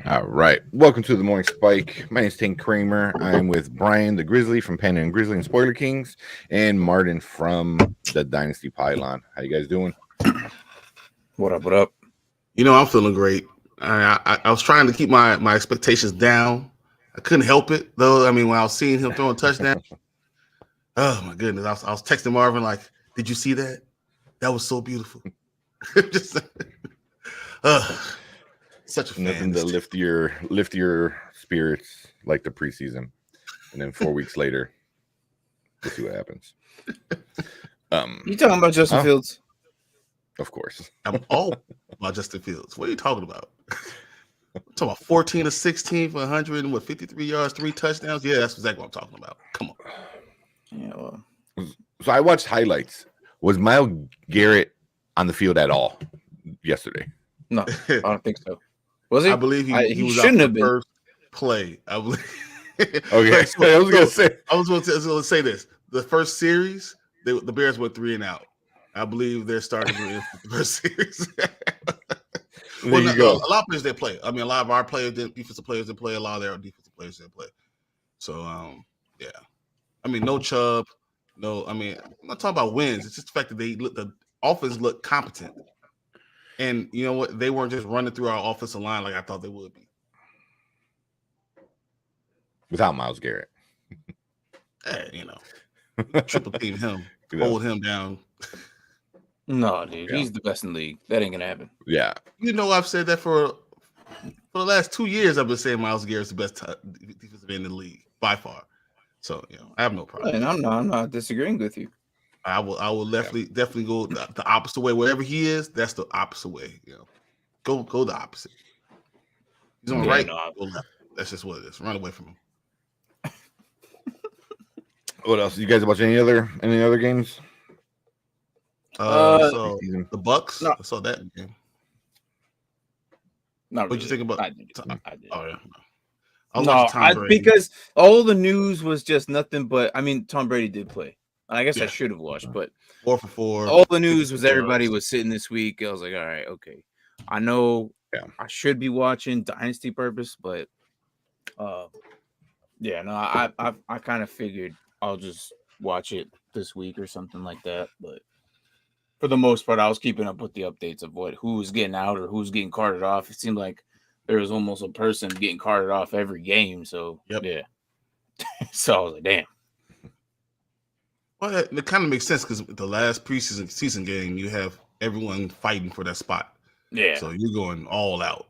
All right. Welcome to the Morning Spike. My name is Tank Kramer. I'm with Brian the Grizzly from Panda and Grizzly and Spoiler Kings and Martin from the Dynasty Pylon. How you guys doing? What up? What up? I'm feeling great. I was trying to keep my expectations down. I couldn't help it, though. I mean, when I was seeing him throwing touchdown, oh, my goodness. I was texting Marvin like, did you see that? That was so beautiful. Just, such a fan. Nothing to lift your spirits like the preseason. And then 4 weeks later, we'll see what happens. You talking about Justin Fields? Of course. I'm all about Justin Fields. What are you talking about? I'm talking about 14 to 16 for 153 yards, 3 touchdowns. Yeah, that's exactly what I'm talking about. Come on. Yeah, well. So I watched highlights. Was Myles Garrett on the field at all yesterday? No, I don't think so. Was he? I believe he was shouldn't out have the been. first play. I believe. Okay. I was going to say this. The first series, the Bears went 3 and out. I believe they're starting the first series. There you go. A lot of players they play. I mean, a lot of our players, defensive players, didn't play. A lot of their defensive players didn't play. So, yeah. I mean, no Chubb. No, I mean, I'm not talking about wins. It's just the fact that the offense looked competent. And you know what? They weren't just running through our offensive line like I thought they would be. Without Myles Garrett. Hey, triple team him, hold him down. No, dude, he's the best in the league. That ain't gonna happen. Yeah. I've said that for the last 2 years. I've been saying Myles Garrett's the best defensive end in the league by far. So I have no problem. And I'm not disagreeing with you. I will definitely go the opposite way. Wherever he is, that's the opposite way. Go the opposite. He's on the right. Go left. That's just what it is. Run away from him. What else? You guys watch any other games? So the Bucks. No. I saw that game. Not What'd you think about? I did. Oh yeah. Because all the news was just nothing but. I mean, Tom Brady did play. I guess I should have watched, but 4 for 4. All the news was everybody was sitting this week. I was like, all right, okay. I know I should be watching Dynasty purpose, but I kind of figured I'll just watch it this week or something like that. But for the most part, I was keeping up with the updates of who was getting out or who's getting carted off. It seemed like there was almost a person getting carted off every game. So yeah. So I was like, damn. Well, it kind of makes sense because the last season game, you have everyone fighting for that spot. Yeah. So you're going all out.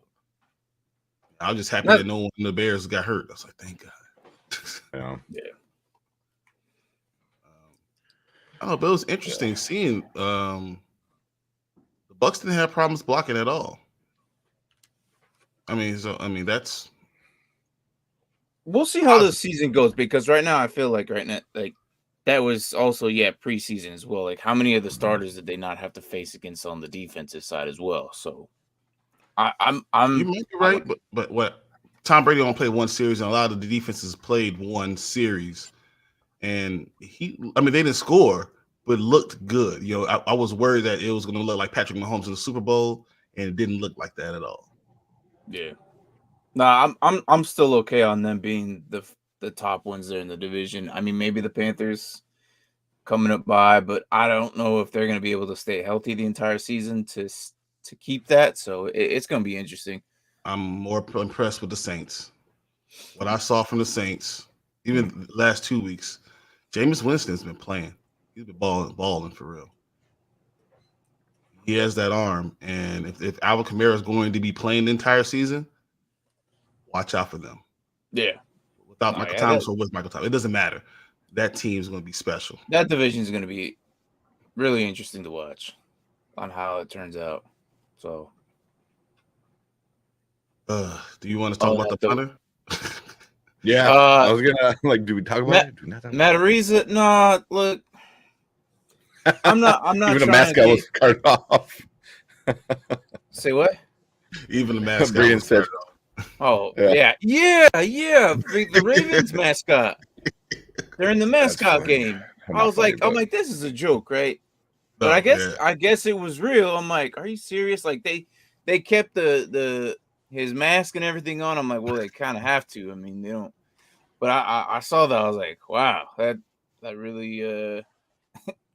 I was just happy that no one in the Bears got hurt. I was like, thank God. Yeah. But it was interesting seeing the Bucks didn't have problems blocking at all. That's. We'll see how the season goes because right now I feel like that was also preseason as well. Like how many of the starters did they not have to face against on the defensive side as well? So I'm you might be right, but what Tom Brady only played one series and a lot of the defenses played one series, and they didn't score but looked good. I was worried that it was going to look like Patrick Mahomes in the Super Bowl, and it didn't look like that at all. Yeah, no, I'm still okay on them being the top ones there in the division. I mean, maybe the Panthers coming up by, but I don't know if they're going to be able to stay healthy the entire season to keep that. So it's going to be interesting. I'm more impressed with the Saints. What I saw from the Saints, even the last 2 weeks, Jameis Winston's been playing. He's been balling for real. He has that arm, and if Alvin Kamara is going to be playing the entire season, watch out for them. Yeah. Without Michael Thomas or with Michael Thomas, it doesn't matter. That team is going to be special. That division is going to be really interesting to watch on how it turns out. So, do you want to talk about the punter? Yeah, I was gonna do we talk about it? Do not talk Matt Ariza? No, look, I'm not. Even the mascot was cut off. Say what? Even the mascot was cut off. Oh yeah. The Ravens mascot. They're in the mascot game. I was like, this is a joke, right? But I guess it was real. I'm like, are you serious? Like they kept the his mask and everything on. I'm like, well, they kind of have to. I mean, they don't. But I saw that. I was like, wow, that really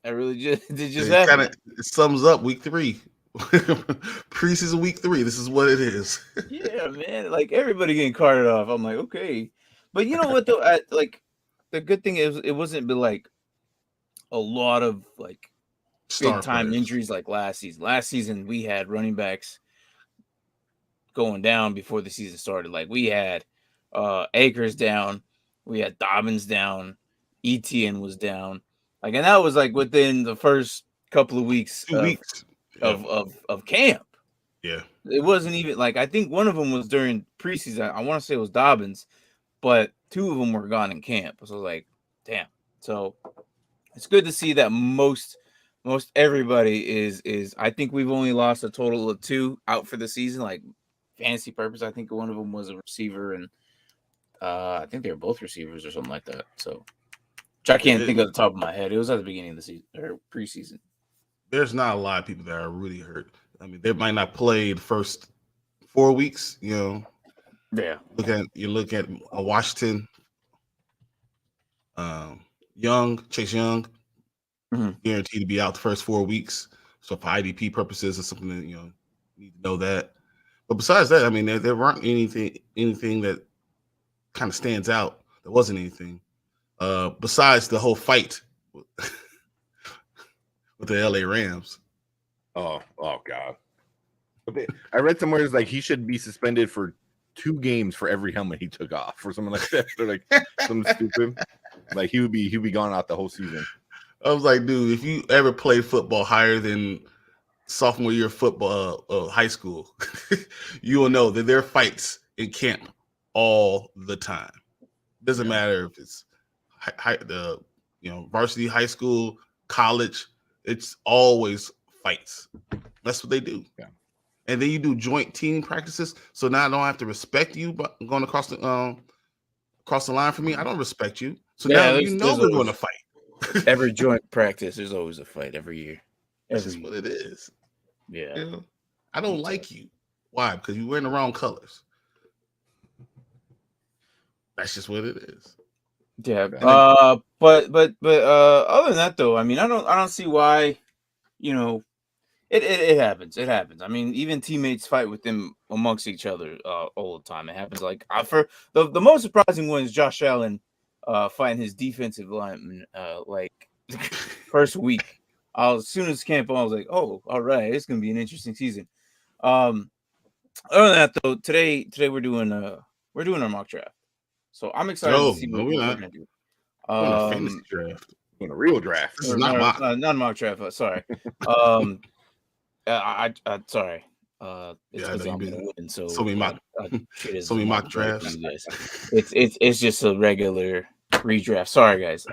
that really just It happened. it sums up week 3. Preseason week 3. This is what it is. Yeah, man. Like everybody getting carted off. I'm like, okay. But you know what though? Like the good thing is it wasn't like a lot of like big time injuries like last season. Last season we had running backs going down before the season started. Like we had Akers down, we had Dobbins down, Etienne was down. Like, and that was like within the first couple of weeks, 2 weeks of camp. Yeah. It wasn't even like I think one of them was during preseason. I want to say it was Dobbins, but 2 of them were gone in camp. So I was like, damn. So it's good to see that most everybody is. I think we've only lost a total of 2 out for the season, like fantasy purpose. I think one of them was a receiver, and I think they were both receivers or something like that. So, which I can't think of the top of my head. It was at the beginning of the season or preseason. There's not a lot of people that are really hurt. I mean, they might not play the first 4 weeks. You know. Yeah. You look at Washington, Chase Young, guaranteed to be out the first 4 weeks. So for IDP purposes, it's something that need to know that. But besides that, I mean, there weren't anything that kind of stands out. There wasn't anything besides the whole fight with the LA Rams. Oh God! I read somewhere it's like he should be suspended for 2 games for every helmet he took off, or something like that. They're like something stupid. Like he would be gone out the whole season. I was like, dude, if you ever played football higher than sophomore year football, high school, you will know that there are fights in camp all the time. Doesn't matter if it's varsity, high school, college. It's always fights. That's what they do. Yeah. And then you do joint team practices. So now I don't have to respect you, but going across the line for me, I don't respect you. So now we're going to fight. Every joint practice, there's always a fight every year. That's just what it is. Yeah. I don't like you. Why? Because you're wearing the wrong colors. That's just what it is. Yeah. But other than that though, I mean, I don't see why, it happens. It happens. I mean, even teammates fight with them amongst each other all the time. It happens. Like for the most surprising one is Josh Allen fighting his defensive lineman like first week. As soon as camp on, I was like, oh, all right, it's gonna be an interesting season. Other than that though, today we're doing our mock draft. So I'm excited to see what we're gonna do. A fantasy draft. In a real draft. This is not a mock draft. Sorry. Sorry. It's because I'm gonna win. So many mock drafts. It's just a regular redraft. Sorry, guys.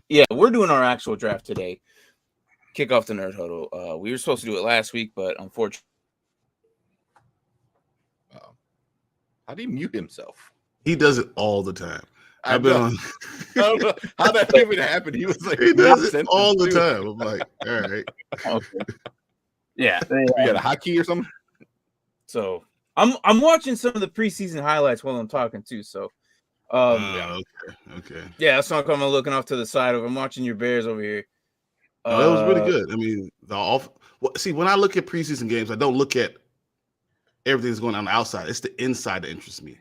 Yeah, we're doing our actual draft today. Kick off the Nerd Huddle. We were supposed to do it last week, but unfortunately, how do you mute himself? He does it all the time. I don't know how that even happened. He was like, he does it all the time. I'm like, all right. Okay. Yeah. You got a hotkey or something? So I'm watching some of the preseason highlights while I'm talking too. So okay. Yeah, that's not coming looking off to the side of. I'm watching your Bears over here. No, that was really good. I mean, see, when I look at preseason games, I don't look at everything that's going on the outside. It's the inside that interests me.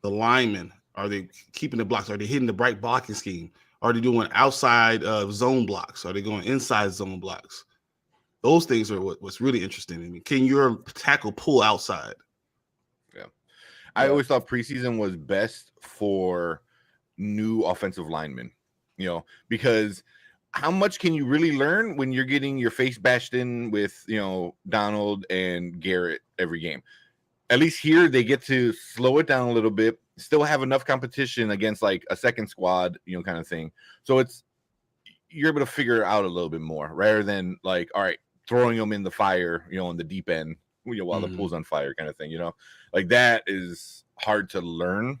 The linemen, are they keeping the blocks? Are they hitting the bright blocking scheme? Are they doing outside zone blocks? Are they going inside zone blocks? Those things are what's really interesting to me. Can your tackle pull outside? Yeah. I always thought preseason was best for new offensive linemen, because how much can you really learn when you're getting your face bashed in with, Donald and Garrett every game? At least here they get to slow it down a little bit, still have enough competition against like a second squad, kind of thing. So you're able to figure it out a little bit more rather than like, all right, throwing them in the fire, in the deep end, while the pool's on fire kind of thing, like that is hard to learn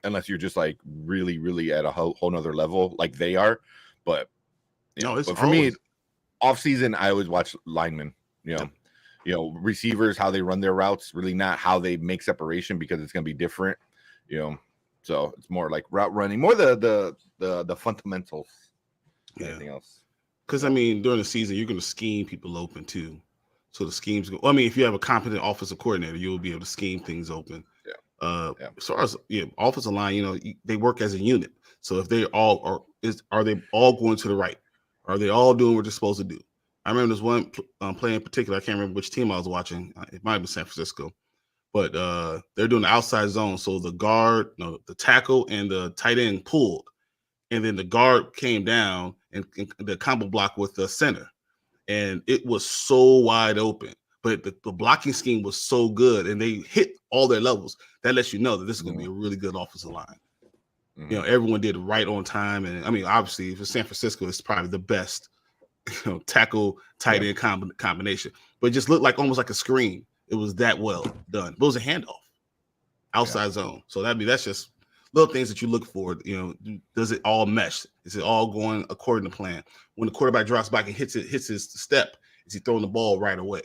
unless you're just like really, really at a whole nother level like they are. But, but for me, off season, I always watch linemen, receivers, how they run their routes, really not how they make separation, because it's going to be different, so it's more like route running, more the fundamentals. Anything else? Because I mean, during the season, you're going to scheme people open too. So the schemes go. Well, I mean, if you have a competent offensive coordinator, you'll be able to scheme things open. As far as offensive line, they work as a unit. So if they all are they all going to the right? Are they all doing what they're supposed to do? I remember this one play in particular. I can't remember which team I was watching. It might have been San Francisco, but they're doing the outside zone. So the tackle and the tight end pulled, and then the guard came down and the combo block with the center. And it was so wide open, but the blocking scheme was so good, and they hit all their levels. That lets you know that this is going to be a really good offensive line. Everyone did right on time, and I mean, obviously, for San Francisco, it's probably the best, tackle tight end combination. But it just looked like almost like a screen. It was that well done. But it was a handoff, outside zone. So that's just little things that you look for. Does it all mesh? Is it all going according to plan? When the quarterback drops back and hits his step, is he throwing the ball right away?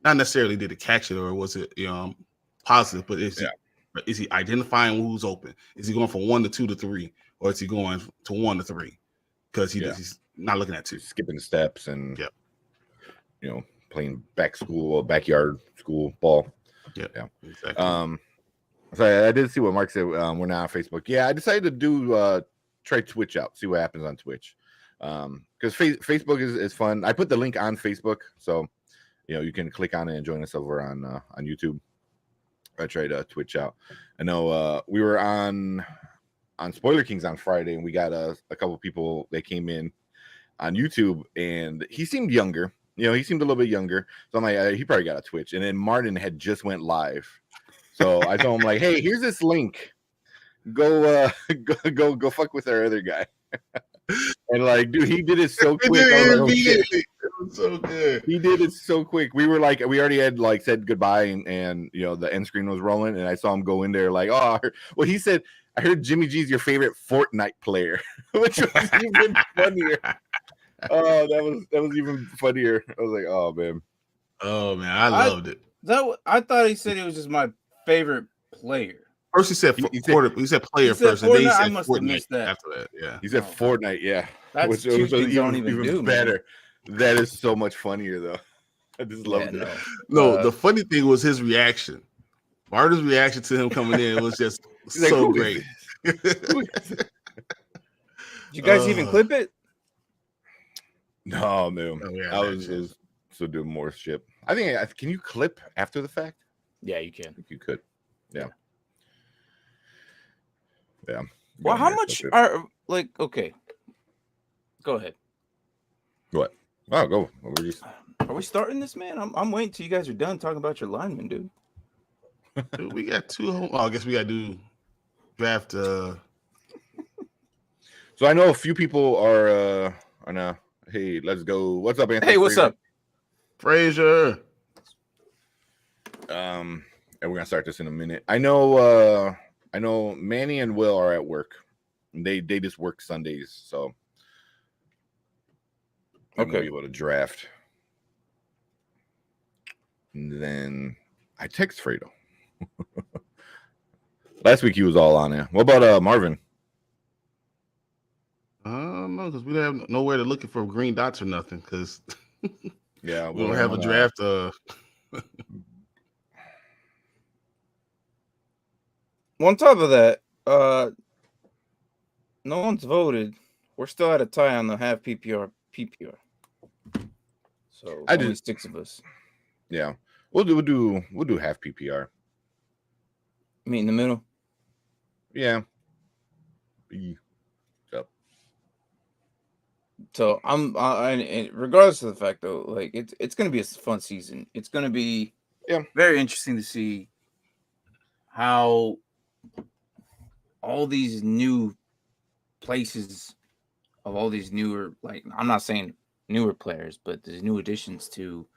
Not necessarily did it catch it, or was it positive, but is he identifying who's open? Is he going from 1 to 2 to 3, or is he going to 1 to 3? Because he's not looking at 2, skipping steps and playing backyard school ball. Yeah, exactly. So I did see what Mark said. We're now on Facebook. Yeah, I decided to do try Twitch out, see what happens on Twitch. Because Facebook is fun. I put the link on Facebook, so you can click on it and join us over on YouTube. I tried Twitch out. I know we were on Spoiler Kings on Friday, and we got a couple people that came in on YouTube, and he seemed younger. He seemed a little bit younger. So I'm like, he probably got a Twitch. And then Martin had just went live. So I told him, like, hey, here's this link. Go fuck with our other guy. And like, dude, he did it so quick. It was so good. He did it so quick. We were like, we already had like said goodbye, and the end screen was rolling, and I saw him go in there like, well, he said, I heard Jimmy G's your favorite Fortnite player, which was even funnier. Oh, that was even funnier. I was like, oh man, I loved it. I thought he said it was just my favorite player. First he said player first, and then he said Fortnite after that. Yeah, he said Fortnite. Yeah, that's two things don't even do better. Man. That is so much funnier though. I just loved it. No, the funny thing was his reaction. Martin's reaction to him coming in was just so great. Did you guys even clip it? No, man. I was just still doing more shit. I think can you clip after the fact? Yeah, you can. I think you could. Yeah. Well, how much are like? Okay, go ahead. What? Oh, go. Are we starting this, man? I'm waiting till you guys are done talking about your linemen, dude. Dude, we got 2. I guess we got to do draft. So I know a few people are on. Hey, let's go. What's up, Anthony? Hey, what's up, Frazier? And we're gonna start this in a minute. I know Manny and Will are at work. They just work Sundays, so I'm gonna be able to draft. And then I text Fredo. Last week he was all on it. What about Marvin? No, because we don't have nowhere to looking for green dots or nothing. Because yeah, we don't have a draft. On top of that, no one's voted. We're still at a tie on the half PPR. So only 6 of us. Yeah, we'll do half PPR. Meet in the middle. Yeah. So and regardless of the fact though, like it's gonna be a fun season. It's gonna be very interesting to see how all these new places of all these newer, like I'm not saying newer players, but there's new additions to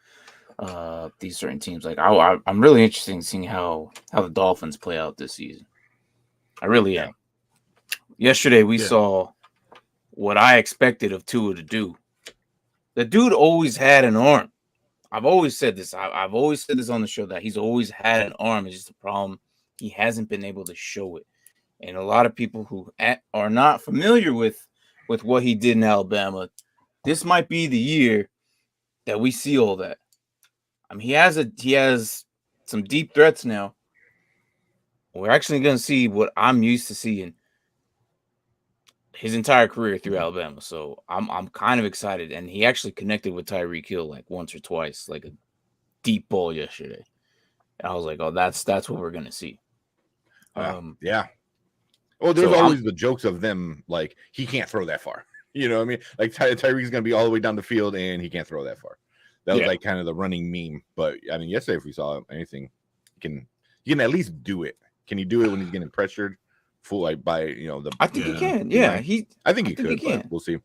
these certain teams. Like I'm really interested in seeing how the Dolphins play out this season. I really am. Yesterday we saw what I expected of Tua to do. The dude always had an arm. I've always said this. I've always said this on the show that he's always had an arm. It's just a problem. He hasn't been able to show it. And a lot of people who are not familiar with what he did in Alabama, this might be the year that we see all that. I mean, he has some deep threats now. We're actually going to see what I'm used to seeing his entire career through Alabama. So I'm kind of excited. And he actually connected with Tyreek Hill like once or twice, like a deep ball yesterday. And I was like, oh, that's what we're going to see. Yeah. Well, there's always the jokes of them, like, he can't throw that far. You know what I mean? Like, Tyreek's going to be all the way down the field, and he can't throw that far. That was, like, kind of the running meme. But, I mean, yesterday, if we saw anything, he can at least do it. Can he do it when he's getting pressured? Full, like, by, you know, the... I think he can. Yeah, I think he could, but we'll see.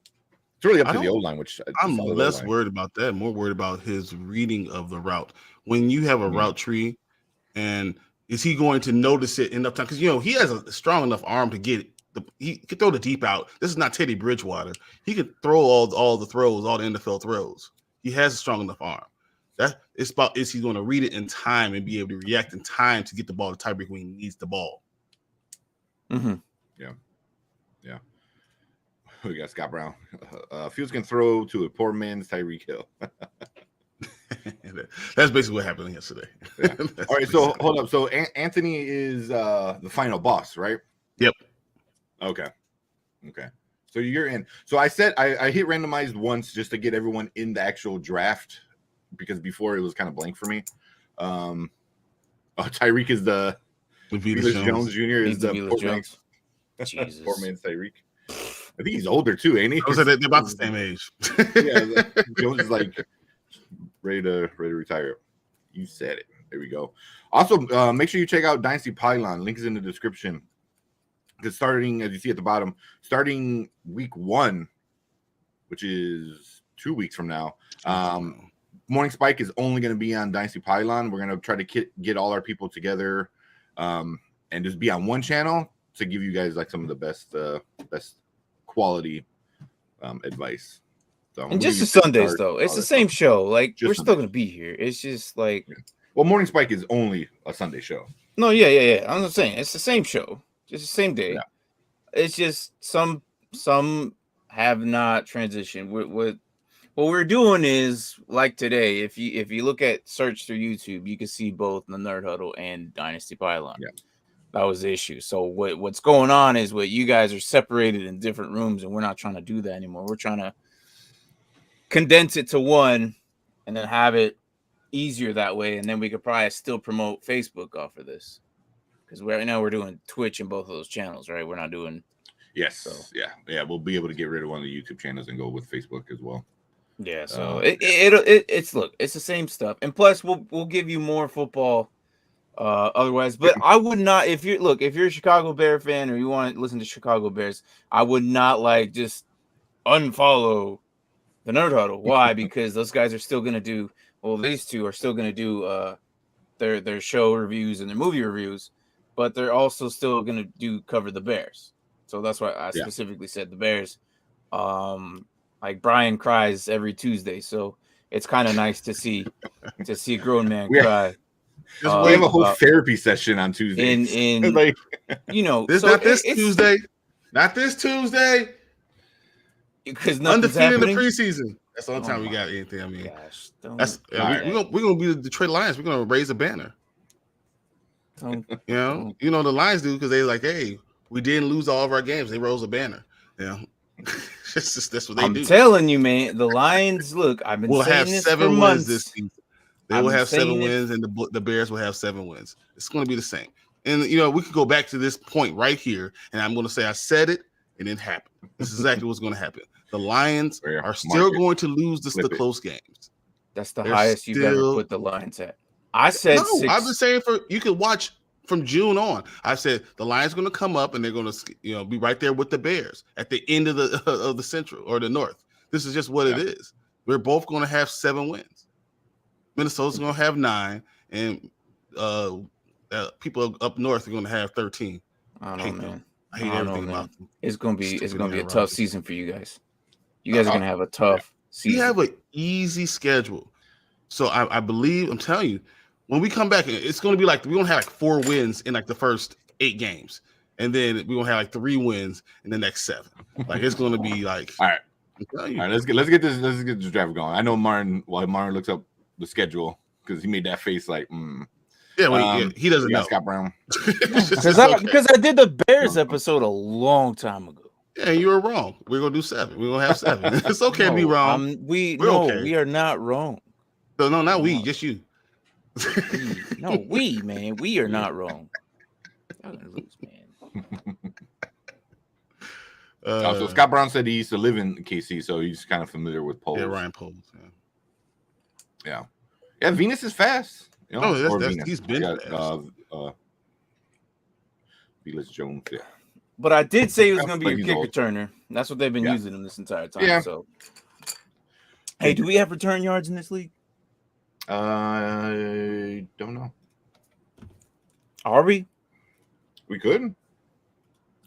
It's really up to the O-line, which... I'm less worried about that, more worried about his reading of the route. When you have a route tree, and... is he going to notice it enough time? Because, you know, he has a strong enough arm to get it. He can throw the deep out. This is not Teddy Bridgewater. He can throw all the throws, all the NFL throws. He has a strong enough arm. It's about is he going to read it in time and be able to react in time to get the ball to Tyreek when he needs the ball. Mm-hmm. Yeah. We got Scott Brown. Fields can throw to a poor man's Tyreek Hill. That's basically what happened yesterday. Yeah. All right, so hold up. So Anthony is the final boss, right? Yep. Okay. So you're in. So I said I hit randomized once just to get everyone in the actual draft because before it was kind of blank for me. Tyreek is the Jones Jr. is the poor man's Tyreek. I think he's older too, ain't he? They're about the same age. Yeah, Jones is like ready to retire. You said it. There we go. Also, make sure you check out Dynasty Pylon. Link is in the description. Because starting, as you see at the bottom, starting week 1, which is 2 weeks from now, Morning Spike is only going to be on Dynasty Pylon. We're going to try to get all our people together and just be on one channel to give you guys like some of the best quality advice. So and just the Sundays, though. It's the same show. Like, we're still going to be here. It's just like... Well, Morning Spike is only a Sunday show. No, yeah. I'm not saying. It's the same show. Just the same day. Yeah. It's just some have not transitioned. What we're doing is, like today, if you look at search through YouTube, you can see both the Nerd Huddle and Dynasty Pylon. Yeah. That was the issue. So what's going on is what you guys are separated in different rooms, and we're not trying to do that anymore. We're trying to condense it to one and then have it easier that way, and then we could probably still promote Facebook off of this. Because right now we're doing Twitch in both of those channels, right? We're not doing... Yes. So. Yeah. We'll be able to get rid of one of the YouTube channels and go with Facebook as well. Yeah. So it's look, it's the same stuff, and plus we'll give you more football. Otherwise, but I would not. If you're a Chicago Bear fan or you want to listen to Chicago Bears, I would not like just unfollow the Nerd Huddle. Why? Because those guys are still gonna do. Well, these two are still gonna do their show reviews and their movie reviews. But they're also still going to cover the Bears. So that's why I specifically said the Bears. Like Brian cries every Tuesday. So it's kind of nice to see a grown man cry. We have a whole therapy session on Tuesday. In like, you know. Not this Tuesday. Because nothing's undefeated in the preseason. That's the only time we got anything. I mean, gosh, we're gonna be the Detroit Lions. We're gonna raise a banner. You know the Lions do because they like, hey, we didn't lose all of our games. They rose a banner. Yeah, that's what they do. I'm telling you, man. The Lions, look, we'll have 7 wins this season. They will have 7 wins, and the Bears will have 7 wins. It's going to be the same. And we could go back to this point right here, and I'm going to say I said it, and it happened. This is exactly what's going to happen. The Lions are still going to lose the close games. That's the highest you've ever put the Lions at. I said no. 6. I've been saying you can watch from June on. I said the Lions going to come up and they're going to be right there with the Bears at the end of the Central or the North. This is just what it is. We're both going to have 7 wins. Minnesota's going to have 9, and people up north are going to have 13. I don't know, man. I hate everything about them. It's going to be a tough season for you guys. You guys are going to have a tough season. We have an easy schedule. So I believe, I'm telling you, when we come back, it's going to be like we're going to have like 4 wins in like the first 8 games, and then we're going to have like 3 wins in the next 7. Like it's going to be like, All right. All right, let's get this draft going. I know Martin. While Martin looks up the schedule because he made that face like, Yeah, well, he doesn't know. Scott Brown. Because I did the Bears episode a long time ago. Yeah, you were wrong. We're gonna do 7. We're gonna have 7. It's okay to be wrong. We are not wrong. No, not we, just you. Man, we are not wrong. Y'all gonna lose, man. So Scott Brown said he used to live in KC, so he's kind of familiar with Poles. Yeah, Ryan Poles. Yeah. Venus is fast. You know, he's been fast. Velus Jones. Yeah. But I did say he was going to be a kick returner. That's what they've been using him this entire time. Yeah. So, hey, do we have return yards in this league? I don't know. Are we? We could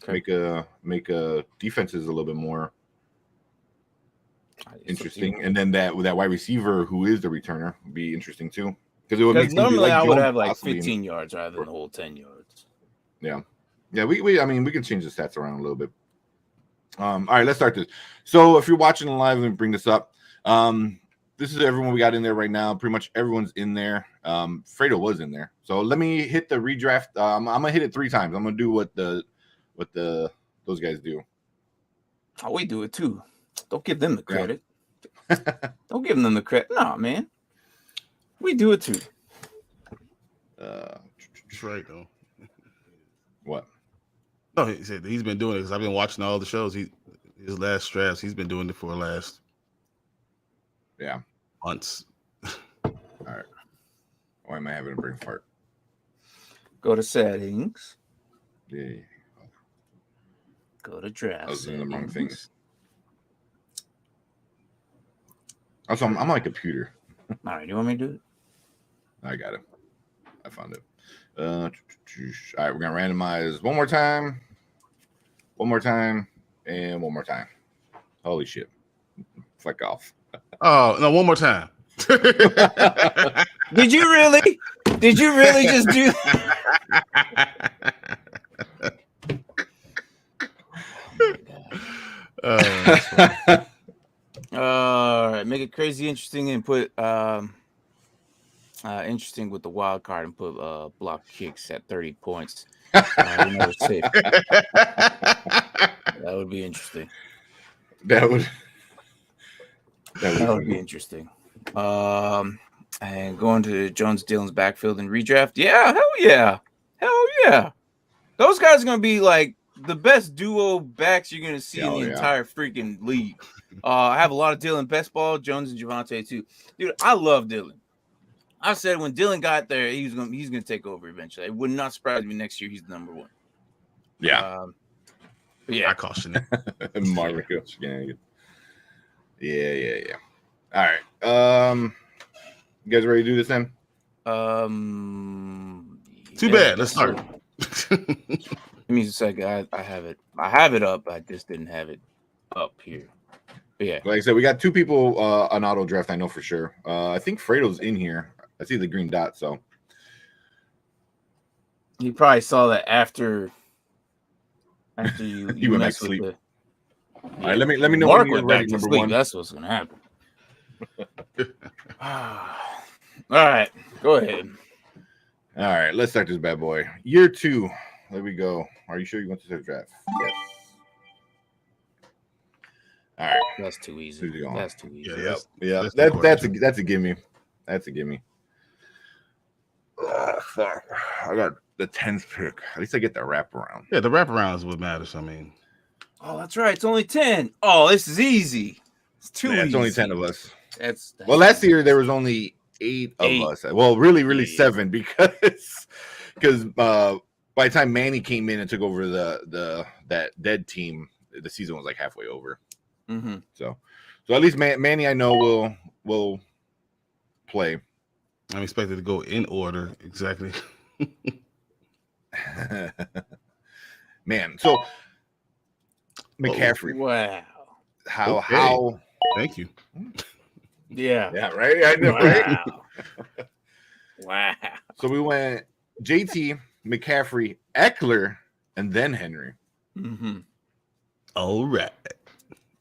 make a defenses a little bit more interesting, and then that wide receiver who is the returner would be interesting too. Because it would make normally I would Jones have like 15 yards rather than the whole 10 yards. Yeah. We can change the stats around a little bit. All right, let's start this. So if you're watching live, let me bring this up. This is everyone we got in there right now. Pretty much everyone's in there. Fredo was in there. So let me hit the redraft. I'm gonna hit it 3 times. I'm gonna do what those guys do. Oh, we do it too. Don't give them the credit. Don't give them the credit. Nah, man. We do it too. That's right, though. What? No, he said he's been doing it because I've been watching all the shows. His last drafts, he's been doing it for the last months. All right. Why am I having a brain fart? Go to settings. Yeah. Go to draft. I was doing the wrong things. Also, I'm on a computer. All right, you want me to do it? I got it. I found it. All right, we're gonna randomize one more time, and one more time. Holy shit! Fleck off. Oh no! One more time. Did you really? Did you really just do? All right, make it crazy interesting and put interesting with the wild card and put block kicks at 30 points. Safe. That would be interesting. That would be interesting. And going to Jones Dillon's backfield and redraft. Yeah, hell yeah. Those guys are gonna be like the best duo backs you're gonna see in the entire freaking league. I have a lot of Dillon best ball, Jones and Javonte too. Dude, I love Dillon. I said when Dillon got there, he's gonna take over eventually. It would not surprise me next year he's the number 1. Yeah. I caution it. Marvin Shenanigans. Yeah. All right. You guys ready to do this then? Too bad. Let's start. Give me a second. I have it. I have it up. I just didn't have it up here. But yeah. Like I said, we got 2 people on auto draft. I know for sure. I think Fredo's in here. I see the green dot. So he probably saw that after you went back to sleep. All right. Let me know Mark when you're went ready. back to Number sleep. 1. That's what's gonna happen. All right. Go ahead. All right. Let's start this bad boy. Year 2. There we go. Are you sure you want to start draft? Yes. All right. That's too easy. That's too easy. Yeah. That's a gimme. That's a gimme. Fuck. I got the 10th pick. At least I get the wraparound. Yeah, the wraparound is what matters. I mean, oh, that's right. It's only 10. Oh, this is easy. It's too easy. It's only 10 of us. That's well, last year there was only 8 of us. Well, really 7 because by the time Manny came in and took over that dead team, the season was like halfway over. Mm-hmm. So at least Manny I know will play. I'm expected to go in order exactly. Man, so McCaffrey. Wow. How Thank you. Yeah. Yeah, right. I know, right? Wow. Wow. So we went JT, McCaffrey, Eckler, and then Henry. Mm-hmm. All right.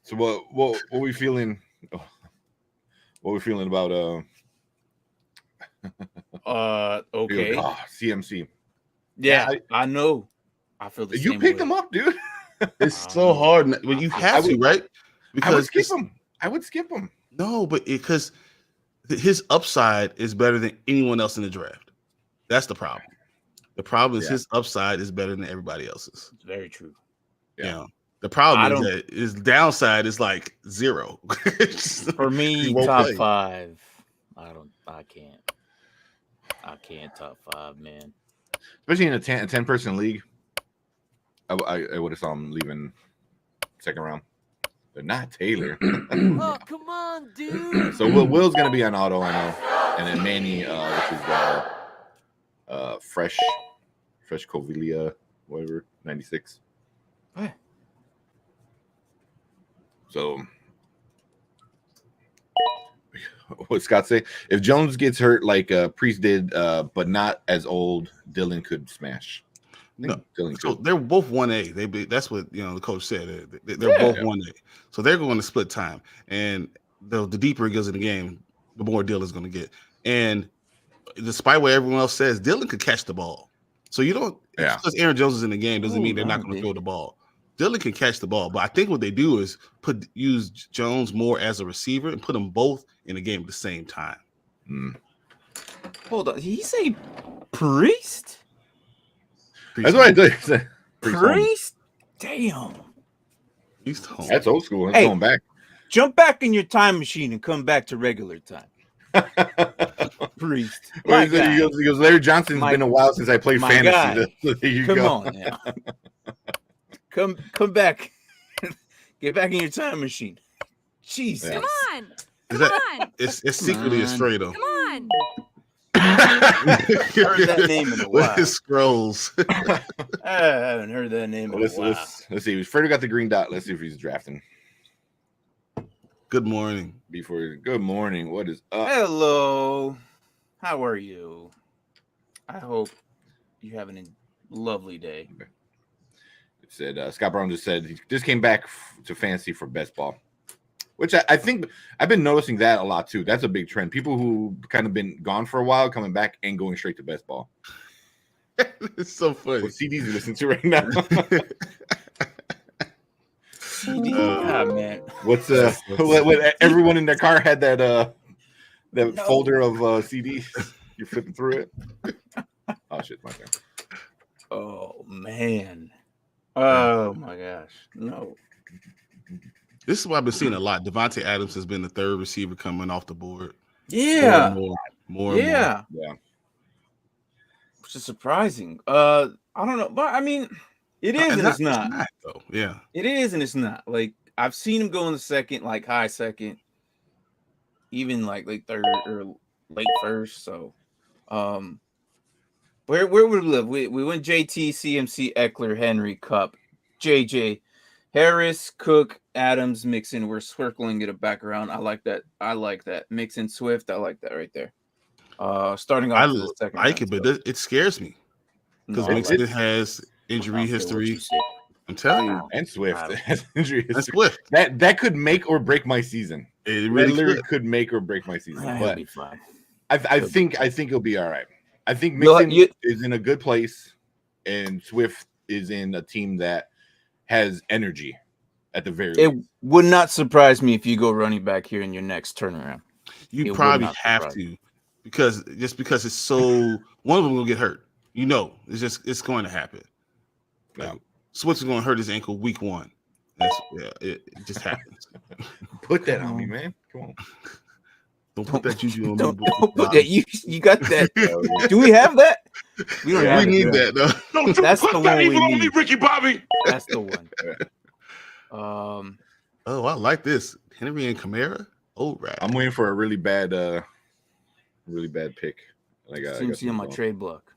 So what we feeling? What we feeling about Okay. CMC? Yeah, Yeah, I know. I feel the same. You picked way. him up, dude. It's so hard. Well, you have to, right? I would skip him. I would skip him. No, but because his upside is better than anyone else in the draft. That's the problem. The problem is his upside is better than everybody else's. It's very true. Yeah. You know, the problem is that his downside is like 0. For me, top 5. I can't top 5, man. Especially in a 10-person league. I would have saw him leaving second round. But not Taylor. Oh, come on, dude. So Will's gonna be on auto, I know. And then Manny, which is fresh Covilia, whatever, 96. What? So what Scott say? If Jones gets hurt like Priest did, but not as old, Dylan could smash. No, so they're both 1A. That's what the coach said. They're both 1A. So they're going to split time, and the deeper it goes in the game, the more Dylan's going to get. And despite what everyone else says, Dylan could catch the ball. So you don't because Aaron Jones is in the game doesn't mean they're not going to throw the ball. Dylan can catch the ball, but I think what they do is use Jones more as a receiver and put them both in the game at the same time. Hold on, did he say Priest? That's what I did. Priest? Damn. He's home. That's old school. That's going back. Jump back in your time machine and come back to regular time. Priest. He goes, Larry Johnson's been a while since I played fantasy. Come on now. Come back. Get back in your time machine. Jesus. Come on. Come on. It's secretly a stray though. Come on. Heard that name in a while. With his scrolls. I haven't heard that name in a while. Let's see. Fredo got the green dot. Let's see if he's drafting. Good morning. Good morning. What is up? Hello. How are you? I hope you're having a lovely day. Okay. It said Scott Brown just said he just came back to fantasy for best ball. Which I think I've been noticing that a lot too. That's a big trend. People who kind of been gone for a while coming back and going straight to best ball. It's so funny. What CDs you listen to right now? CD, man. What's what everyone in their car had that folder of CDs. You're flipping through it. Oh shit, my turn. Oh man. Oh my gosh. No. This is what I've been seeing a lot. Devontae Adams has been the third receiver coming off the board. Yeah. More. Yeah. Which is surprising. I don't know, but I mean, it is and it's not. Though. Yeah. It is and it's not. Like I've seen him go in the second, like high second, even like late third or late first. So, where would we live? We went JT, CMC, Eckler, Henry, Cup, JJ, Harris, Cook, Adams, Mixon. We're circling it back around. I like that. Mixon, Swift. I like that right there. Starting off the second. I like it, but it scares me because Mixon has injury history. I'm telling you, and Swift has injury history. And Swift. That could make or break my season. It really could make or break my season. But be fine. I think it'll be all right. I think Mixon is in a good place, and Swift is in a team that has energy at the very least. It would not surprise me if you go running back here in your next turnaround. You probably have to because it's so one of them will get hurt. It's going to happen. Like, Swift's going to hurt his ankle week 1. It just happens. Put that on me, man. Come on. Don't put that juju on me. Don't put that. You got that. Do we have that? We don't have we need that though. Don't that's put the that one even we on need. me, Ricky Bobby. That's the one. Oh, I like this. Henry and Kamara. Oh, right. I'm waiting for a really bad pick. Seems to be on my trade block.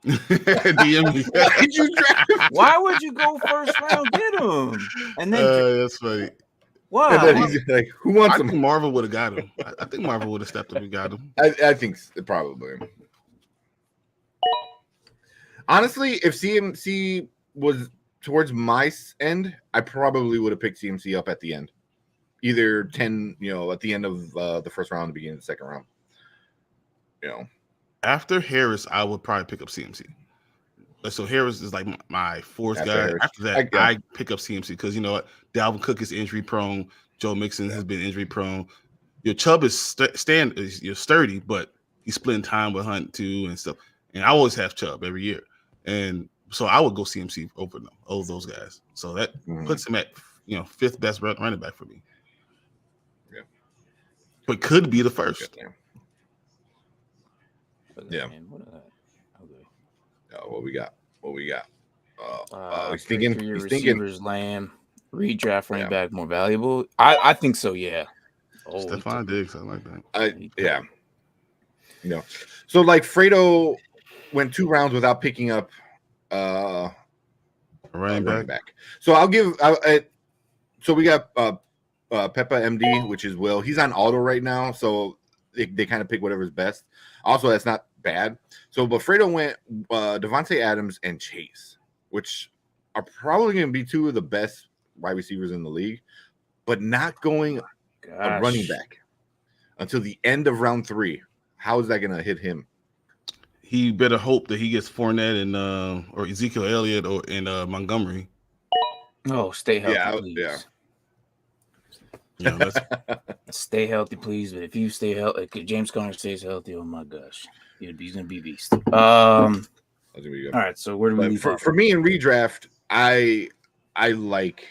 DM me. Why did you draft? Why would you go first round get him? And then that's funny. And then Wow. he's like, "Who wants I think him?" Marvel would have got him. I think Marvel would have stepped up and got him. I think probably. Honestly, if CMC was towards my end, I probably would have picked CMC up at the end, either 10, at the end of the first round, the beginning of the second round. After Harris, I would probably pick up CMC. So Harris is like my fourth After guy. Harris. After that, I pick up CMC because you know what? Dalvin Cook is injury prone. Joe Mixon has been injury prone. Your Chubb is you're sturdy, but he's splitting time with Hunt too and stuff. And I always have Chubb every year, and so I would go CMC over them, all those guys. So that puts him at fifth best running back for me. Yeah, but could be the first. Yeah. Man, okay. What we got? He's Three thinking. He's thinking. Receivers, Lamb, redraft running back more valuable. I think so. Yeah. Oh, Stephon Diggs, I like that. So like Fredo went 2 rounds without picking up a running back. So I'll give. So we got Peppa MD, which is Will. He's on auto right now, so they kind of pick whatever's best. Also, that's not bad. So, but Fredo went Devontae Adams and Chase, which are probably going to be 2 of the best wide receivers in the league, but not going a running back until the end of round 3. How is that going to hit him? He better hope that he gets Fournette and or Ezekiel Elliott or in Montgomery. Oh, stay healthy, please. Yeah. Stay healthy, please. But if you stay healthy, if James Conner stays healthy, oh my gosh, he's gonna be beast. All right, so where do we leave for me in redraft? I like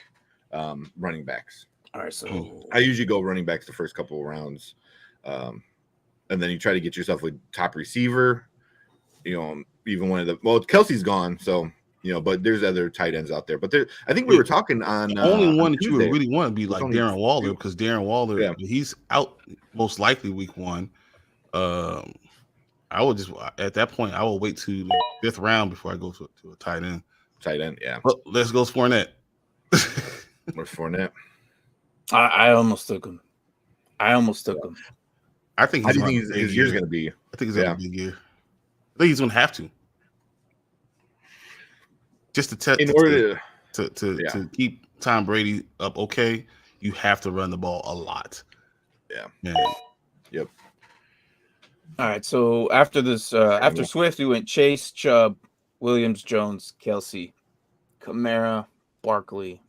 running backs. All right, so I usually go running backs the first couple of rounds, and then you try to get yourself a top receiver. Even one of the Kelsey's gone, so. But there's other tight ends out there. But I think we were talking on the only one that Tuesday. you would really want to be like Darren Waller, because Darren Waller, he's out most likely week 1. I would just at that point I will wait to the 5th round before I go to a tight end. Tight end, yeah. Well, let's go Fournette. Where's Fournette? I almost took him. I think his year's going to be? I think he's going to be a big year. I think he's going to have to. Just to keep Tom Brady up, okay, you have to run the ball a lot. Yeah. Yep. All right. So after this, after Swift, we went Chase, Chubb, Williams, Jones, Kelsey, Kamara, Barkley,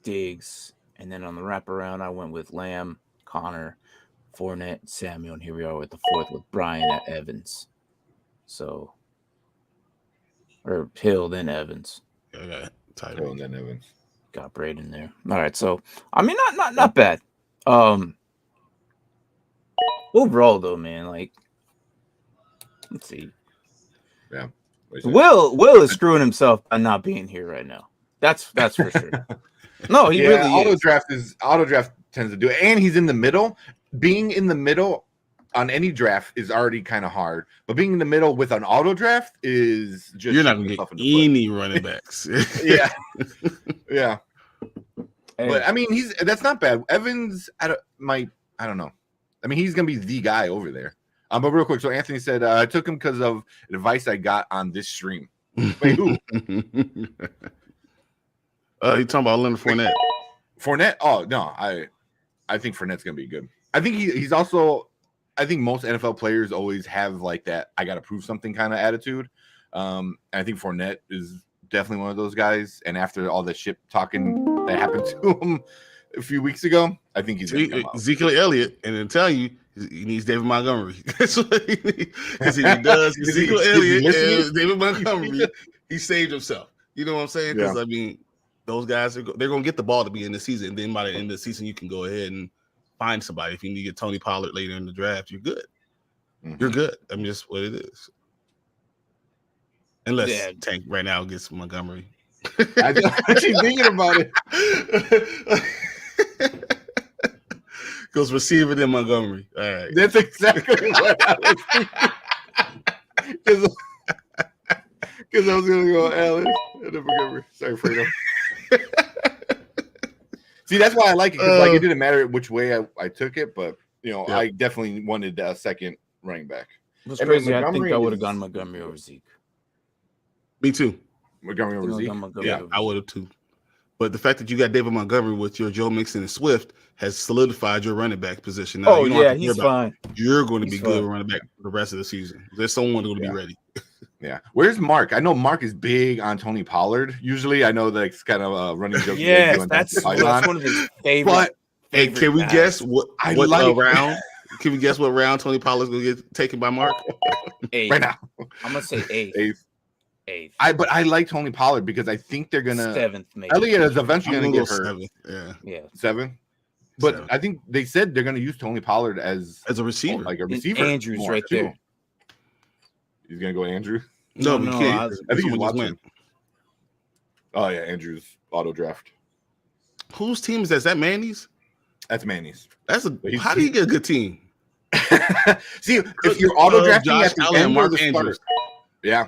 Diggs, and then on the wraparound, I went with Lamb, Connor, Fournette, Samuel, and here we are with the 4th with Brian at Evans. So. Or Hill, then Evans. Yeah, Hill and then Evans. Got Braden there. All right, so I mean, not bad. Overall, though, man, like, let's see. Yeah. Will is screwing himself by not being here right now. That's for sure. No, he really is. Auto draft tends to do it, and he's in the middle. Being in the middle on any draft is already kind of hard, but being in the middle with an auto draft is just you're not gonna get any running backs. Yeah. Hey. But I mean, that's not bad. Evans, I don't know. I mean, he's gonna be the guy over there. But real quick, so Anthony said I took him because of advice I got on this stream. Wait, who? You talking about Leonard Fournette? Fournette? Oh no, I think Fournette's gonna be good. I think he's also. I think most NFL players always have like that I got to prove something kind of attitude. I think Fournette is definitely one of those guys. And after all the shit talking that happened to him a few weeks ago, I think he's going to come out. Ezekiel Elliott, and then tell you he needs David Montgomery. That's what he needs. Because if he does Ezekiel Elliott and David Montgomery, he saved himself. You know what I'm saying? Because I mean, those guys they're going to get the ball to be in the season. And then by the end of the season, you can go ahead and find somebody. If you need to get Tony Pollard later in the draft, you're good. Mm-hmm. You're good. I mean, just what it is. Unless Tank right now gets Montgomery. I'm actually thinking about it. Goes receiver then Montgomery. All right. That's exactly what I was thinking. Because I was going to go Allen and then Montgomery. Sorry, Fredo. See, that's why I like it because like it didn't matter which way I took it, but I definitely wanted a second running back. What's And crazy? I Montgomery think I would have is- gone Montgomery over Zeke. Me too. Montgomery over Zeke. Yeah, I would have too. But the fact that you got David Montgomery with your Joe Mixon and Swift has solidified your running back position. Now, Oh you don't have to he's worry about fine. You're going to He's be good fine. running back for the rest of the season. There's someone going to be ready. Yeah. Where's Mark? I know Mark is big on Tony Pollard. Usually, I know that's kind of a running joke. Yes, that's one of his favorite. But hey, can we guess what round? Can we guess what round Tony Pollard's going to get taken by Mark? Eighth. Right now? I'm gonna say eighth. Eighth. But I like Tony Pollard because I think they're gonna seventh. Maybe Elliott is eventually I'm gonna get go hurt. Seventh. Yeah. Seven. But Seven. I think they said they're gonna use Tony Pollard as a receiver, like a receiver. Andrew's more, right too. there. He's gonna go Andrew. No, No, can't. I think he's Someone just watching. Oh yeah, Andrew's auto draft. Whose team is that? Is that Manny's? That's Manny's. How do you get a good team? See, if you're auto drafting Josh at the Allen end and or Mark the start, Andrews. yeah.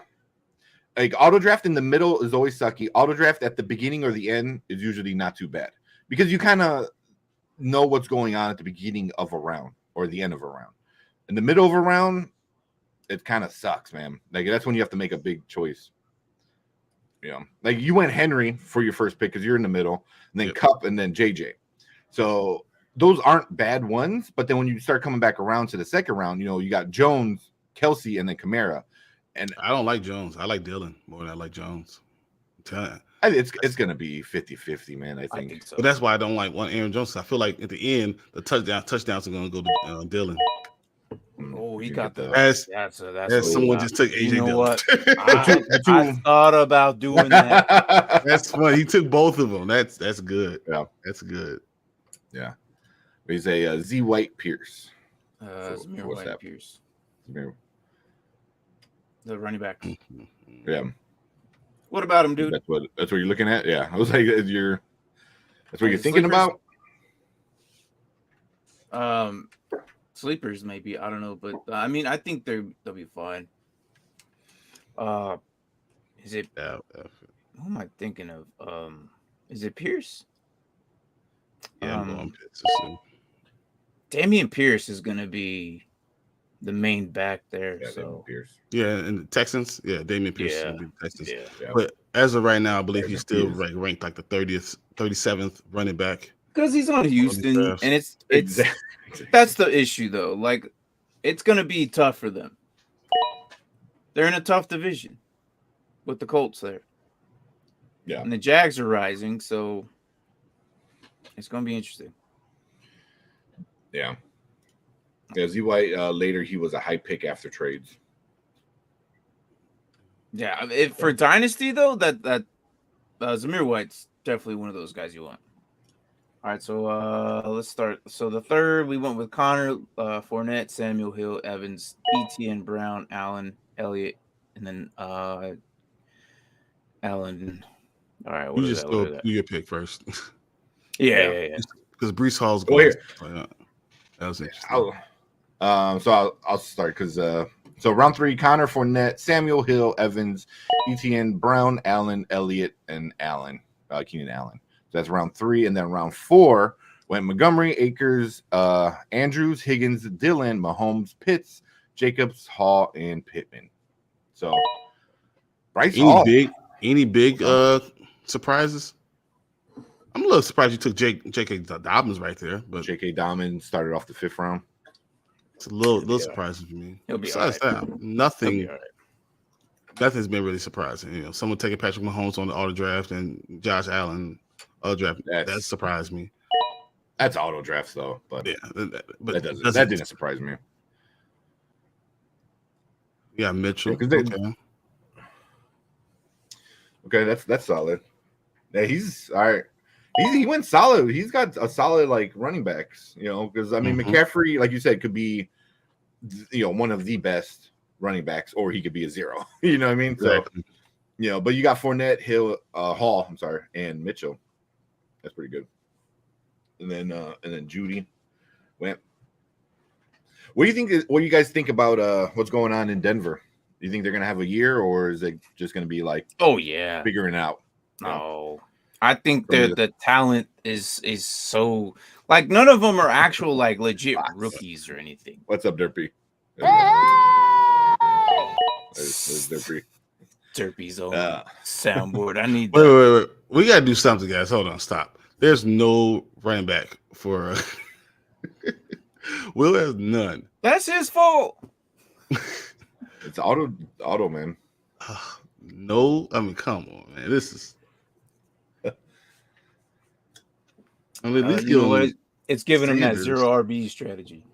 Like auto draft in the middle is always sucky. Auto draft at the beginning or the end is usually not too bad because you kind of know what's going on at the beginning of a round or the end of a round. In the middle of a round, it kind of sucks, man. Like that's when you have to make a big choice. Like you went Henry for your first pick because you're in the middle, and then Cup and then JJ. So those aren't bad ones, but then when you start coming back around to the second round, you got Jones, Kelsey, and then Kamara. And I don't like Jones. I like Dylan more than I like Jones. I'm telling you. It's going to be 50-50, man, I think. So. But that's why I don't like one Aaron Jones. I feel like at the end, the touchdowns are going to go to Dylan. Oh, he got the. That's someone just took AJ you know Dillon. What? I thought about doing that. That's funny. He took both of them. That's good. Yeah, that's good. Yeah, he's a Z White Pierce. Zamir White Pierce. The running back. Yeah. What about him, dude? That's what you're looking at. Yeah, I was like, that's what you're thinking about. Sleepers, maybe. I don't know, but I mean, I think they'll be fine. Is it? Who am I thinking of? Is it Pierce? Yeah, I'm going Pierce. Damian Pierce is going to be the main back there. Yeah, so Pierce. Yeah, and the Texans. Yeah, Damian Pierce is going to be the Texans. Yeah. But as of right now, I believe he's still ranked like the 37th running back. Because he's on Houston, and it's that's the issue though. Like, it's going to be tough for them. They're in a tough division with the Colts there. Yeah, and the Jags are rising, so it's going to be interesting. Yeah. Z White later he was a high pick after trades. Yeah, for Dynasty though, that Zamir White's definitely one of those guys you want. All right, so let's start. So the third, we went with Connor, Fournette, Samuel Hill, Evans, ETN, Brown, Allen, Elliott, and then Allen. All right, you just go do your pick first. Yeah. Because Breece Hall's going. That was interesting. So I'll start because so round 3, Connor, Fournette, Samuel Hill, Evans, ETN, Brown, Allen, Elliott, and Keenan Allen. So that's round 3, and then round 4 went Montgomery, Akers, Andrews, Higgins, Dillon, Mahomes, Pitts, Jacobs, Hall, and Pittman. So Bryce Hall. Any big surprises? I'm a little surprised you took J.K. Dobbins right there, but J.K. Dobbins started off the 5th round. It's a little surprising for me. Besides that, nothing's been really surprising. Someone taking Patrick Mahomes on the auto draft and Josh Allen auto draft. That surprised me. That's auto drafts though, but that didn't surprise me. Yeah, Mitchell. Okay, that's solid. Yeah, he's all right. He went solid. He's got a solid like running backs, because I mean McCaffrey, like you said, could be one of the best running backs, or he could be a 0. You know what I mean? Exactly. So but you got Fournette, Hill, Hall, and Mitchell. That's pretty good. And then Judy went. What do you guys think about what's going on in Denver? Do you think they're gonna have a year, or is it just gonna be like figuring it out? No. I think the talent is so like none of them are actual like legit rookies or anything. What's up, Derpy? There's Derpy. Derpy's own soundboard. I need wait. We gotta do something, guys. Hold on, stop. There's no running back for Will has none. That's his fault. It's auto man. No, I mean, come on, man. This is. I mean, at least it's giving him that 0 RB strategy.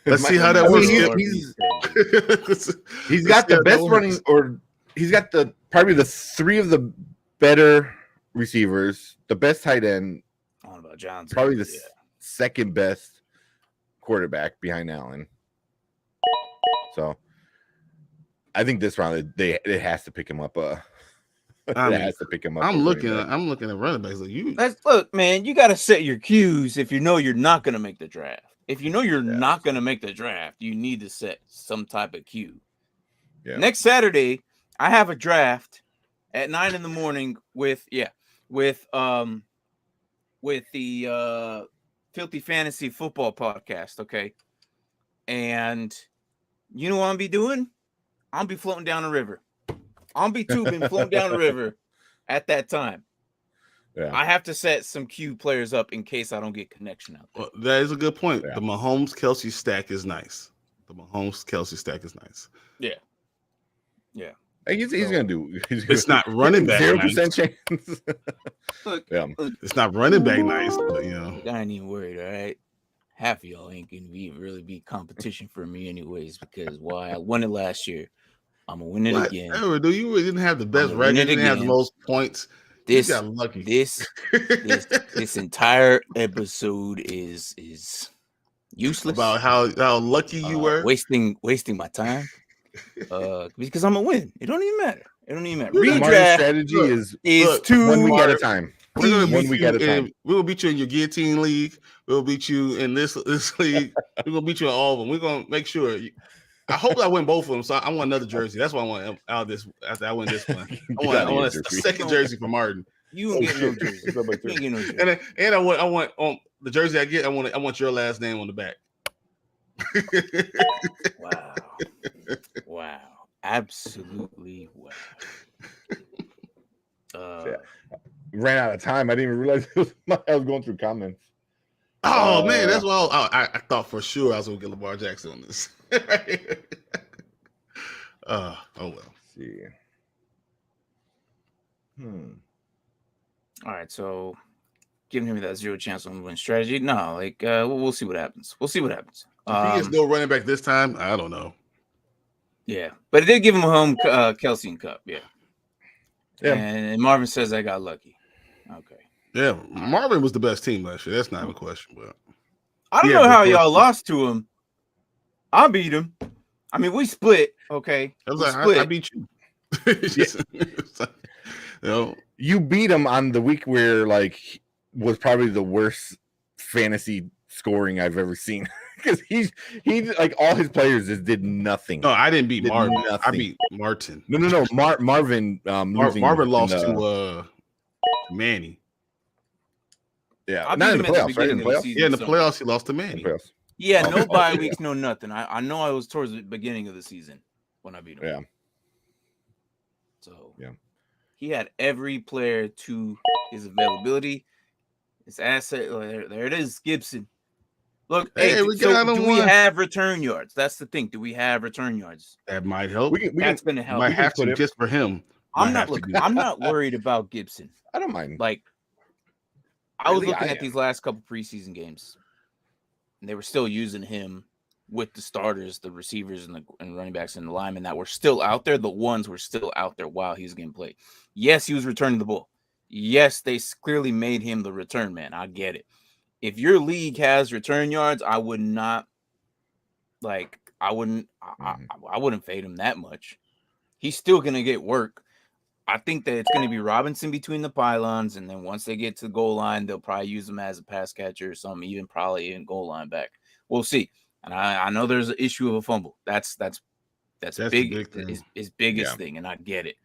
Let's see how that works. He's got the best running, or he's got probably the 3 of the better receivers, the best tight end. I don't know about Johnson. Probably the second best quarterback behind Allen. So I think this round it has to pick him up. Has to pick him up. I'm looking at running backs. Like look, man, you got to set your cues if you know you're not going to make the draft. If you know you're not going to make the draft, you need to set some type of cue. Yeah. Next Saturday, I have a draft at 9 a.m. with the Filthy Fantasy Football Podcast. Okay, and you know what I'll be doing? I'll be floating down the river. I'll be tubing, floating down the river at that time. Yeah. I have to set some Q players up in case I don't get connection out there. Well, that is a good point. Yeah. The Mahomes-Kelsey stack is nice. Yeah. Yeah. He's gonna do. It's not running back. 0% chance. Look, it's not running back nice, but I ain't even worried. All right, half of y'all ain't gonna really be competition for me, anyways. Because why I won it last year, I'm gonna win it again. Do you really didn't have the best record? You didn't have the most points. You got lucky. This entire episode is useless. About how lucky you were, wasting my time. Because I'm gonna win. It don't even matter. Redraft strategy is 2 1 week at a time. We're gonna beat you in your guillotine league. We'll beat you in this league. We're gonna beat you in all of them. We're gonna make sure. I hope I win both of them. So I want another jersey. That's what I want out of this. After I win this one, I want a second jersey for Martin. You don't get no jersey. You ain't get no jersey. And I want on the jersey I get. I want your last name on the back. Wow. Absolutely wow. Ran out of time. I didn't even realize I was going through comments. Oh man, that's why I thought for sure I was gonna get Lamar Jackson on this. Oh well. Let's see. All right, so giving him that 0 chance on win strategy. No, like we'll see what happens. If he is no running back this time, I don't know. Yeah, but it did give him a home Kelsey and Cup. Yeah. And Marvin says I got lucky. Okay. Yeah, Marvin was the best team last year. That's not a question. But I don't know how y'all lost to him. I beat him. I mean, we split. Okay, I beat you. You beat him on the week where was probably the worst fantasy scoring I've ever seen. Because he all his players just did nothing. No, I didn't beat Marvin. Nothing. I beat Martin. No. Marvin. Marvin lost to Manny. Yeah, not in the playoffs, right? In the playoffs? Yeah, in the playoffs, he lost to Manny. Yeah, no bye weeks, no nothing. I know I was towards the beginning of the season when I beat him. Yeah. So he had every player to his availability, his asset. There it is, Gibson. Look, do we have return yards? That's the thing. Do we have return yards? That might help. That's going to help. Might have to just for him. I'm not worried about Gibson. I don't mind. I was looking at these last couple preseason games, and they were still using him with the starters, the receivers, and running backs and the linemen that were still out there. The ones were still out there while he was getting played. Yes, he was returning the ball. Yes, they clearly made him the return man. I get it. If your league has return yards, I would not I wouldn't fade him that much. He's still gonna get work. I think that it's gonna be Robinson between the pylons, and then once they get to the goal line, they'll probably use him as a pass catcher or something, even probably in goal line back. We'll see. And I know there's an issue of a fumble. That's big. His biggest thing, and I get it.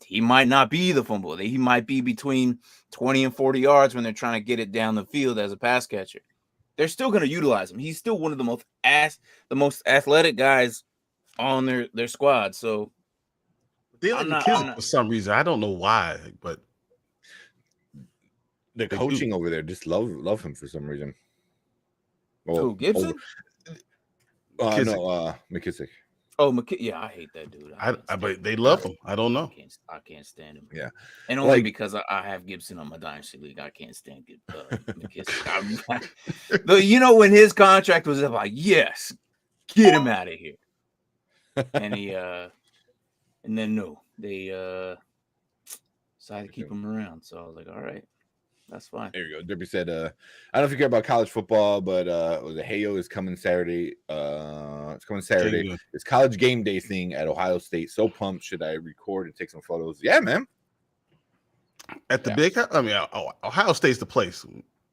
he might not be the fumble. He might be between 20 and 40 yards when they're trying to get it down the field as a pass catcher. They're still going to utilize him. He's still one of the most athletic guys on their squad. So they like McKissick for some reason. I don't know why, but the coaching over there just love him for some reason. Who, Gibson? No, McKissick. Oh, yeah, I hate that dude. But they love him. I don't know. I can't stand him. Yeah, and only because I have Gibson on my Dynasty league, I can't stand McKissick. You know, when his contract was up, like, yes, get him out of here. And and then no, they decided to keep him around. So I was like, all right. That's fine. There you go. Derby said, I don't know if you care about college football, but the Heyo is coming Saturday. It's coming Saturday. It's college game day thing at Ohio State. So pumped. Should I record and take some photos? Yeah, man. At the big, I mean, Ohio State's the place.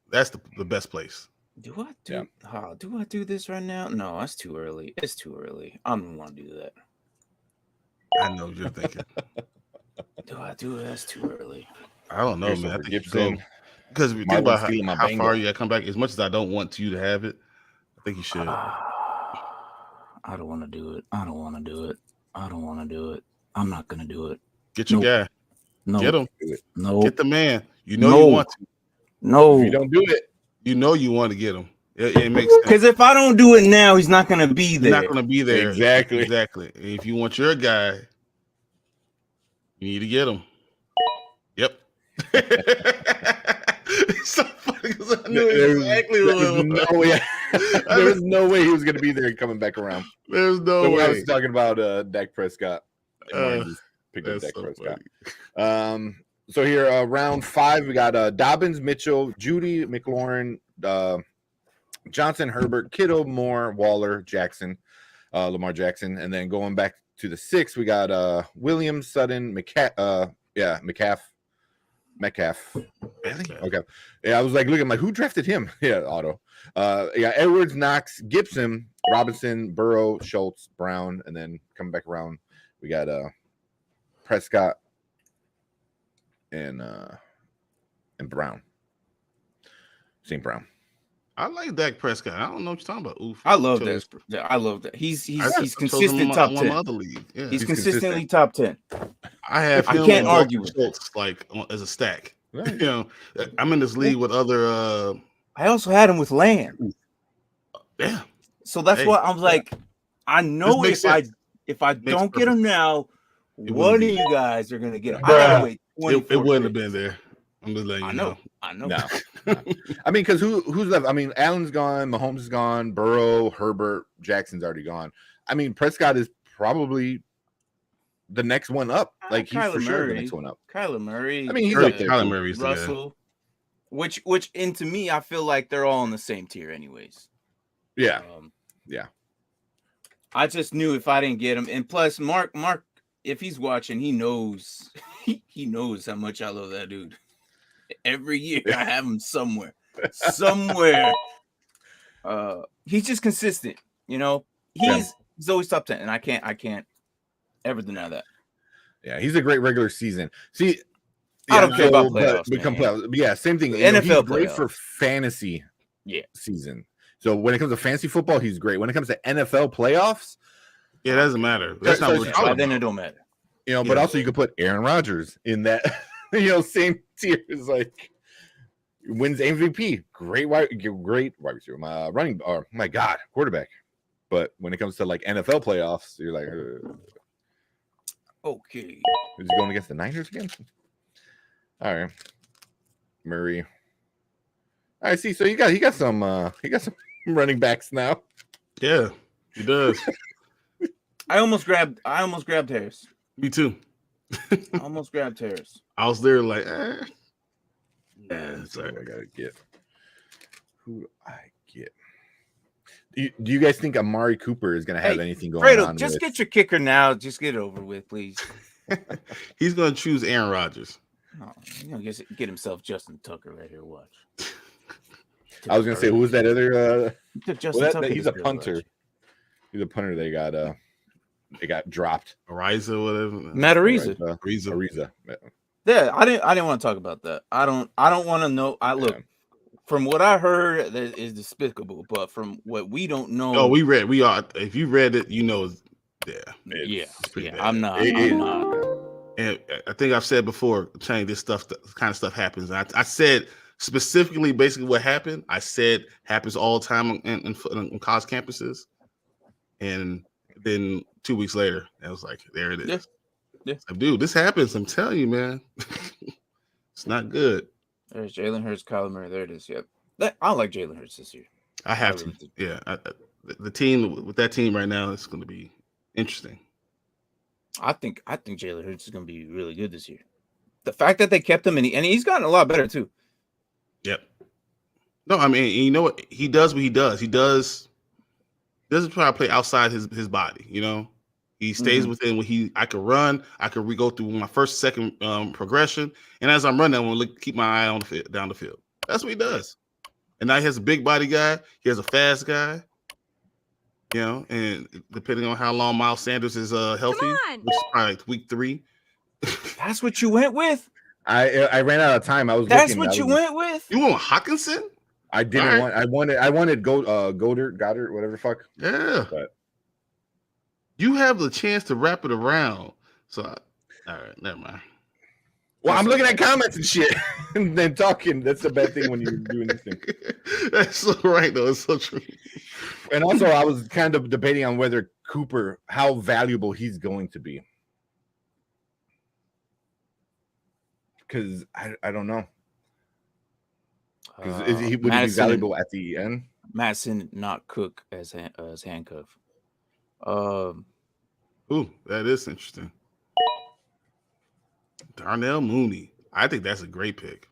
That's the best place. Do I do this right now? No, that's too early. It's too early. I don't want to do that. I know what you're thinking. Do I do it? That's too early. I don't know, man. I think Gibson. Because if you think about how far you come back, as much as I don't want you to have it, I think you should. I don't want to do it. I don't want to do it. I'm not going to do it. Get your guy. No. Get him. No. Get the man. You know you want to. No. If you don't do it, you know you want to get him. It makes sense. Because if I don't do it now, he's not going to be there. He's not going to be there. Exactly. If you want your guy, you need to get him. Yep. It's so funny because I knew exactly what it was. There was no way he was going to be there and coming back around. There's no way. I was talking about Dak Prescott. Picked up Dak Prescott. So here, round 5, we got Dobbins, Mitchell, Judy, McLaurin, Johnson, Herbert, Kittle, Moore, Waller, Jackson, Lamar Jackson. And then going back to the 6, we got Williams, Sutton, Metcalf. Really? Okay. Yeah, I was like, looking, like, who drafted him? Yeah, Otto. Edwards, Knox, Gibson, Robinson, Burrow, Schultz, Brown, and then coming back around, we got Prescott and Brown. St. Brown. I like Dak Prescott. I don't know what you're talking about. Oof. I love that. I love that. He's consistent top 10. Other league. Yeah. He's consistently top 10. I can't argue with Schultz, like as a stack. Right. You know, I'm in this league with other. I also had him with Lamb. Yeah. So that's why I was like, I know if I don't get him now, one of you guys are gonna get him. I gotta wait. It wouldn't have been there. I'm just letting you know. I know. No. I mean, because who's left? I mean, Allen's gone, Mahomes is gone, Burrow, Herbert, Jackson's already gone. I mean, Prescott is probably the next one up. Like he's for sure the next one up. Kyler Murray. I mean, he's up there. Kyler Murray's Russell. Which, and to me, I feel like they're all in the same tier, anyways. Yeah. Yeah. I just knew if I didn't get him, and plus, Mark, if he's watching, he knows he knows how much I love that dude. Every year I have him somewhere. He's just consistent, you know. He's always top 10, and I can't ever deny that. Yeah, he's a great regular season. See, I don't care about playoffs. But yeah, same thing. NFL he's great for fantasy season. So when it comes to fantasy football, he's great. When it comes to NFL playoffs, it doesn't matter. That's not what it's then it don't matter. You know, but also you could put Aaron Rodgers in that, same tier as like wins MVP. Great wide receiver. My God, quarterback. But when it comes to like NFL playoffs, you're like, okay. Is he going against the Niners again? All right, Murray. All right, see, so he got some running backs now. Yeah, he does. I almost grabbed Harris. Me too. I almost grabbed Harris. I was there like, sorry, I gotta get. Who do I get? Do you guys think Amari Cooper is gonna have anything going on? Just get your kicker now. Just get it over with, please. He's gonna choose Aaron Rodgers. Oh, get himself Justin Tucker right here. Watch. I was gonna say, who was that other? Tucker. He's a punter. He's a punter. They got It got dropped. Ariza, whatever. Matt Ariza. Ariza. Yeah, I didn't want to talk about that. I don't want to know. Look, from what I heard, that is despicable. But from what we don't know, Oh, we are. If you read it, you know. Yeah. I'm not. And I think I've said before, Chang, this kind of stuff happens. I said specifically, basically what happened. I said happens all the time in college campuses, and then 2 weeks later, I was like, there it is. Yeah. Like, dude, this happens. I'm telling you, man. It's not good. There's Jalen Hurts, Kyler Murray. There it is. Yep. I like Jalen Hurts this year. I have to. Yeah. The team with that team right now is going to be interesting. I think Jalen Hurts is going to be really good this year. The fact that they kept him and he's gotten a lot better too. Yep. No, I mean, you know what? He does what he does. He doesn't try to play outside his body, you know? He stays within what I could run. I could go through my first, second progression. And as I'm running, I want to keep my eye on down the field. That's what he does. And now he has a big body guy. He has a fast guy. You know, and depending on how long Miles Sanders is healthy, which is probably like week 3. That's what you went with? I ran out of time. That's what you went with? You want Hawkinson? I didn't want. I wanted Goddard, whatever the fuck. Yeah. But you have the chance to wrap it around. So, all right, never mind. Well, I'm looking at comments and shit and then talking. That's the bad thing when you're doing this thing. That's so right, though. It's so true. And also, I was kind of debating on whether Cooper, how valuable he's going to be. Because I don't know. Would he be valuable at the end? Madison, not Cook as handcuff. Ooh, that is interesting. Darnell Mooney. I think that's a great pick.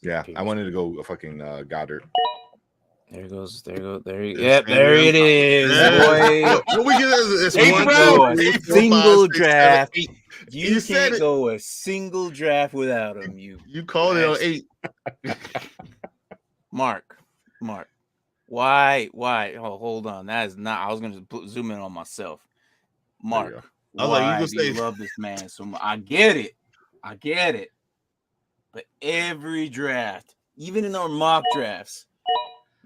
Yeah, I wanted to go a fucking Goddard. There it goes. Yep, there it is, boy. What we get is single draft. You can't go a single draft without him. You called it on 8. Mark. Why? Oh, hold on. That is not. I was going to zoom in on myself. Mark. I was like, you do you love this man so much? I get it. But every draft, even in our mock drafts.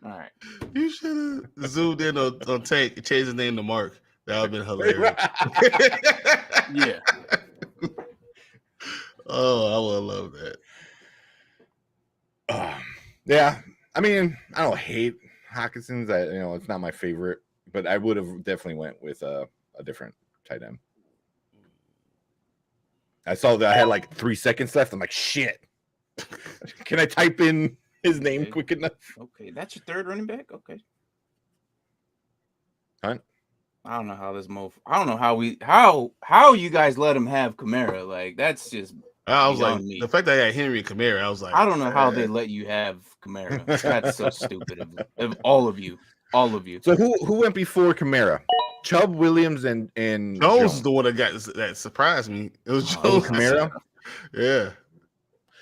All right. You should have zoomed in on Tank and changed his name to Mark. That would have been hilarious. Yeah. Oh, I would love that. Yeah. I mean, I don't hate Hawkinson's. It's not my favorite, but I would have definitely went with a different tight end. I saw that I had like 3 seconds left. I'm like, shit. Can I type in his name quick enough? Okay, that's your third running back. Okay. Huh? I don't know how this I don't know how you guys let him have Kamara. Like that's just. I was like, the fact that I had Henry and Kamara, I was like, I don't know how they let you have Kamara. That's so stupid of all of you. So who went before Kamara? Chubb, Williams, and Jones is the one that surprised me. It was Jones. Kamara. Yeah.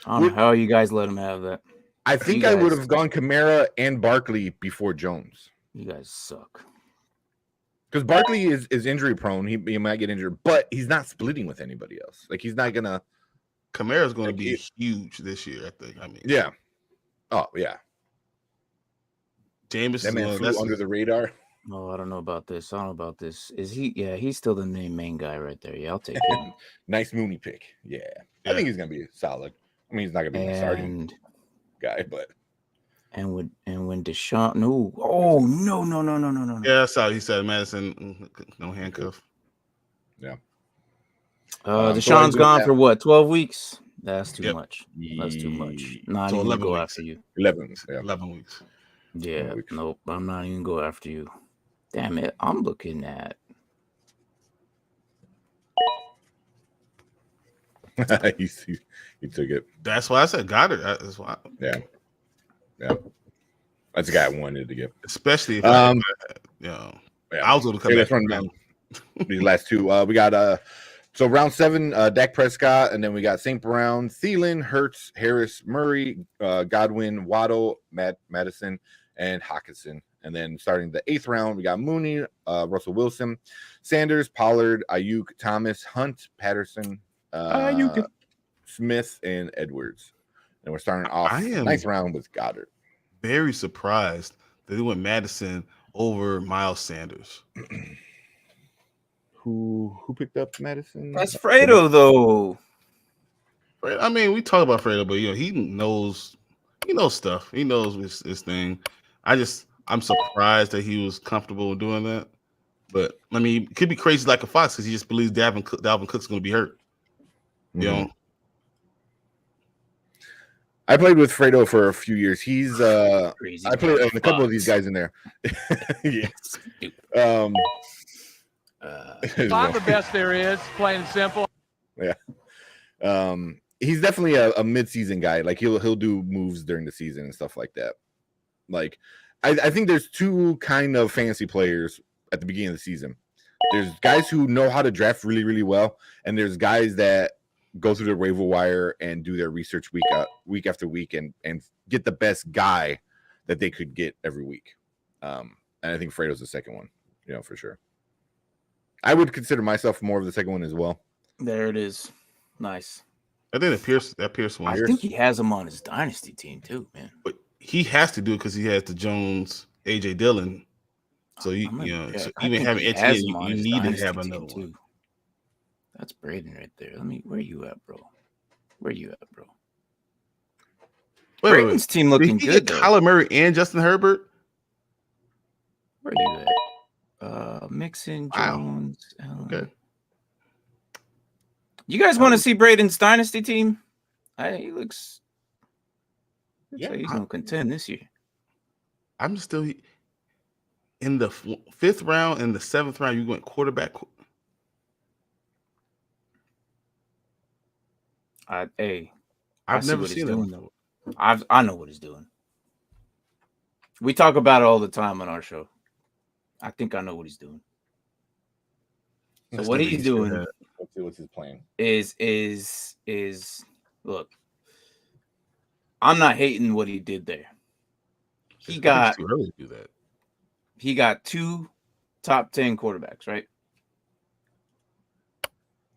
I don't know how you guys let him have that. I think I would have gone Kamara and Barkley before Jones. You guys suck. Because Barkley is injury prone. He might get injured, but he's not splitting with anybody else. Like he's not gonna. Kamara's going to be huge this year, I think. I mean, yeah. Oh yeah. Jameis that man flew under the radar. Oh, I don't know about this. Is he? Yeah, he's still the main guy right there. Yeah, I'll take him. Nice Mooney pick. Yeah. I think he's gonna be solid. I mean, he's not gonna be a starting guy, but. And when Deshaun, no. Yeah, that's how he said Madison, no handcuff. Yeah. Deshaun's gone for what? 12 weeks. That's too much. That's too much. Not even 11 go weeks. After you. 11 weeks. Yeah. Nope. I'm not even go after you. Damn it. I'm looking at. he took it. That's why I said Goddard. That's why. Yeah. That's the guy I wanted to get. Especially if I was going to come back. Let's run these last two. We got so round 7, Dak Prescott, and then we got St. Brown, Thielen, Hurts, Harris, Murray, Godwin, Waddle, Madison, and Hawkinson. And then starting the 8th round, we got Mooney, Russell Wilson, Sanders, Pollard, Ayuk, Thomas, Hunt, Patterson, Smith, and Edwards. And we're starting off I am 9th round with Goddard. very surprised that they went Madison over Miles Sanders. Who picked up Madison? That's Fredo, though. I mean, we talk about Fredo, but he knows stuff. He knows his thing. I'm surprised that he was comfortable doing that. But I mean, it could be crazy like a fox because he just believes Dalvin Cook's going to be hurt. You know. I played with Fredo for a few years. He's Crazy I played with a couple of these guys in there. Yeah. I'm the best there is, plain and simple. Yeah. He's definitely a mid-season guy. Like he'll do moves during the season and stuff like that. Like I think there's two kind of fantasy players at the beginning of the season. There's guys who know how to draft really, really well, and there's guys that go through the waiver wire and do their research week after week and get the best guy that they could get every week. And I think Fredo's the second one, for sure. I would consider myself more of the second one as well. There it is. Nice. I think that Pierce one. I think he has him on his dynasty team too, man. But he has to do it because he has the Jones, AJ Dillon. So so even having Etienne, you need to have another one. That's Braden right there. Where you at, bro? Braden's team looking good. Kyler Murray and Justin Herbert. Where you at? Mixon, Jones. Okay. You guys want to see Braden's dynasty team? He looks. Like he's gonna contend this year. I'm still in the 5th round and the 7th round. You went quarterback. I've never seen him. I know what he's doing. We talk about it all the time on our show. I think I know what he's doing. So what he's doing? What's his plan? Is look. I'm not hating what he did there. He got too early to do that. He got 2 top 10 quarterbacks, right?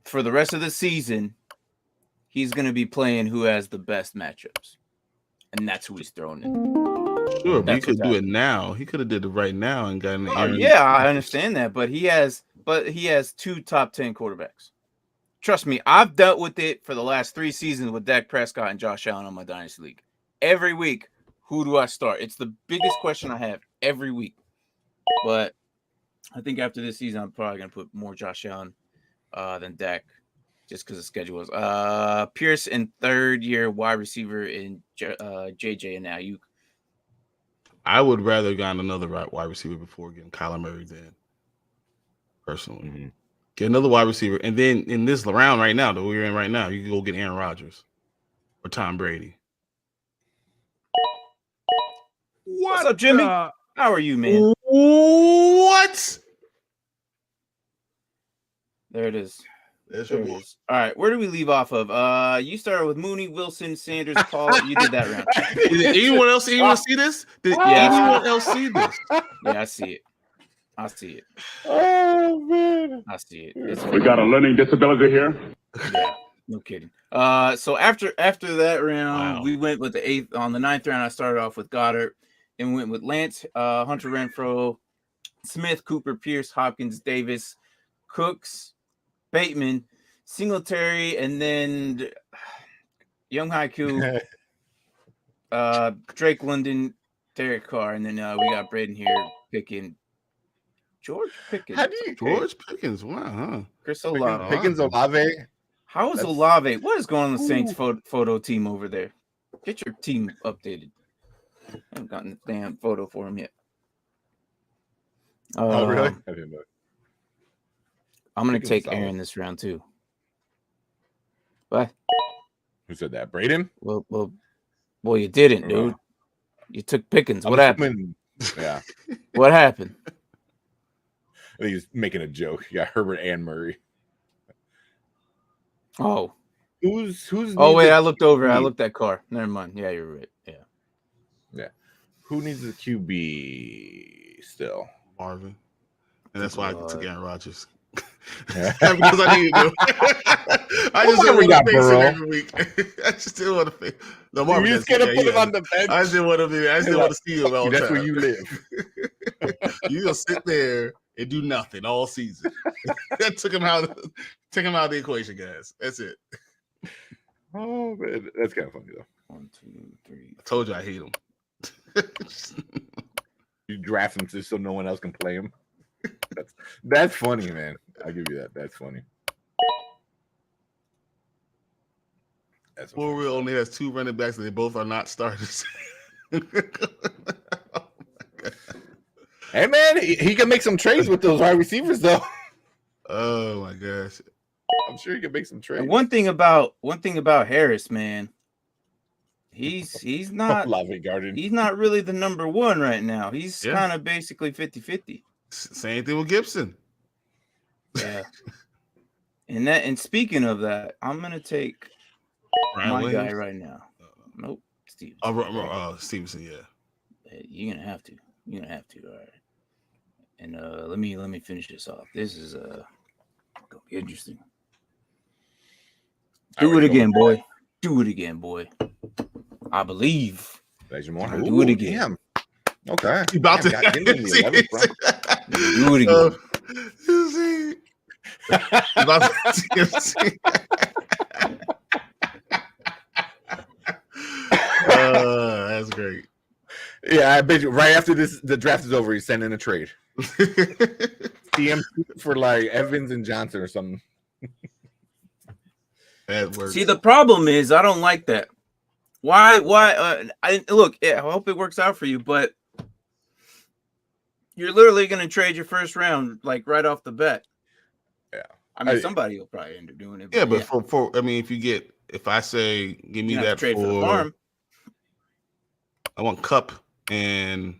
For the rest of the season, he's going to be playing who has the best matchups. And that's who he's throwing in. Sure, but he could do it now. He could have did it right now and gotten the yeah, I understand that, but he has 2 top 10 quarterbacks. Trust me, I've dealt with it for the last 3 seasons with Dak Prescott and Josh Allen on my Dynasty League. Every week, who do I start? It's the biggest question I have every week. But I think after this season, I'm probably going to put more Josh Allen than Dak just because the schedule is. Pierce in 3rd year wide receiver in JJ and Ayuk. I would rather have gotten another wide receiver before getting Kyler Murray than personally. Mm-hmm. Get another wide receiver. And then in this round right now that we're in right now, you can go get Aaron Rodgers or Tom Brady. What's up, Jimmy? How are you, man? What? There it is. There's there it is. All right, where do we leave off of? You started with Mooney, Wilson, Sanders, Paul. You did that round. Did anyone else see this? Did anyone else see this? Yeah, I see it. Oh man, I see it. We got a learning disability here. Yeah, no kidding. So after that round, we went with the 8th. On the 9th round, I started off with Goddard and went with Lance, Hunter Renfrow, Smith, Cooper, Pierce, Hopkins, Davis, Cooks, Bateman, Singletary, and then Young Haiku, Drake London, Derek Carr, and then we got Braden here picking George Pickens. George Pickens? Wow, huh? Chris Olave. Pickens, Olave. How is Olave? What is going on the Saints photo team over there? Get your team updated. I haven't gotten the damn photo for him yet. Oh, really? I didn't know. I'm going to take Aaron this round, too. What? Who said that? Braden? Well, you didn't, dude. You took Pickens. What happened? Yeah. What happened? I think he's making a joke. You got Herbert and Murray. Oh. Who's Oh, wait, I looked over. I looked at Carr. Never mind. Yeah, you're right. Yeah. Who needs a QB still? Marvin. And that's why I took Aaron Rodgers. Yeah. Because I need to do it. I just didn't want to face it every week. I just didn't want to face. No, Marvin, You just gonna put him on the bench. I just didn't want to be. I just didn't want to see him all the That's time. where you live. You gonna sit there and do nothing all season. That took him out of the equation, guys. That's it. Oh man, that's kind of funny though. 1, 2, 3. I told you I hate him. You draft him just so no one else can play him. That's funny, man. I'll give you that. That's funny. That's Poor Will only has 2 running backs and they both are not starters. Hey man, he can make some trades with those wide receivers though. Oh my gosh. I'm sure he can make some trades. And one thing about Harris, man, he's not Garden. he's not really the number 1 right now. He's Yeah. kind of basically 50-50. Same thing with Gibson. Yeah. And speaking of that, I'm gonna take Brian my Williams. guy right now. Nope, Steve. Stevenson, yeah. You're gonna have to. You're gonna have to. All right. And let me finish this off. This is gonna be interesting. Do it again, boy. Do it again, boy. I believe. Do it again. Damn. Okay. You about to Damn, got into the 11th, bro. Do it again. That's great. Yeah, I bet you right after the draft is over, he's sending a trade. CM for like Evans and Johnson or something. That works. See, the problem is I don't like that. Why? I hope it works out for you, but you're literally going to trade your first round like right off the bat. Yeah, I mean, somebody will probably end up doing it. Yeah, but for I mean, if I say give me that trade for the for farm. I want Cup and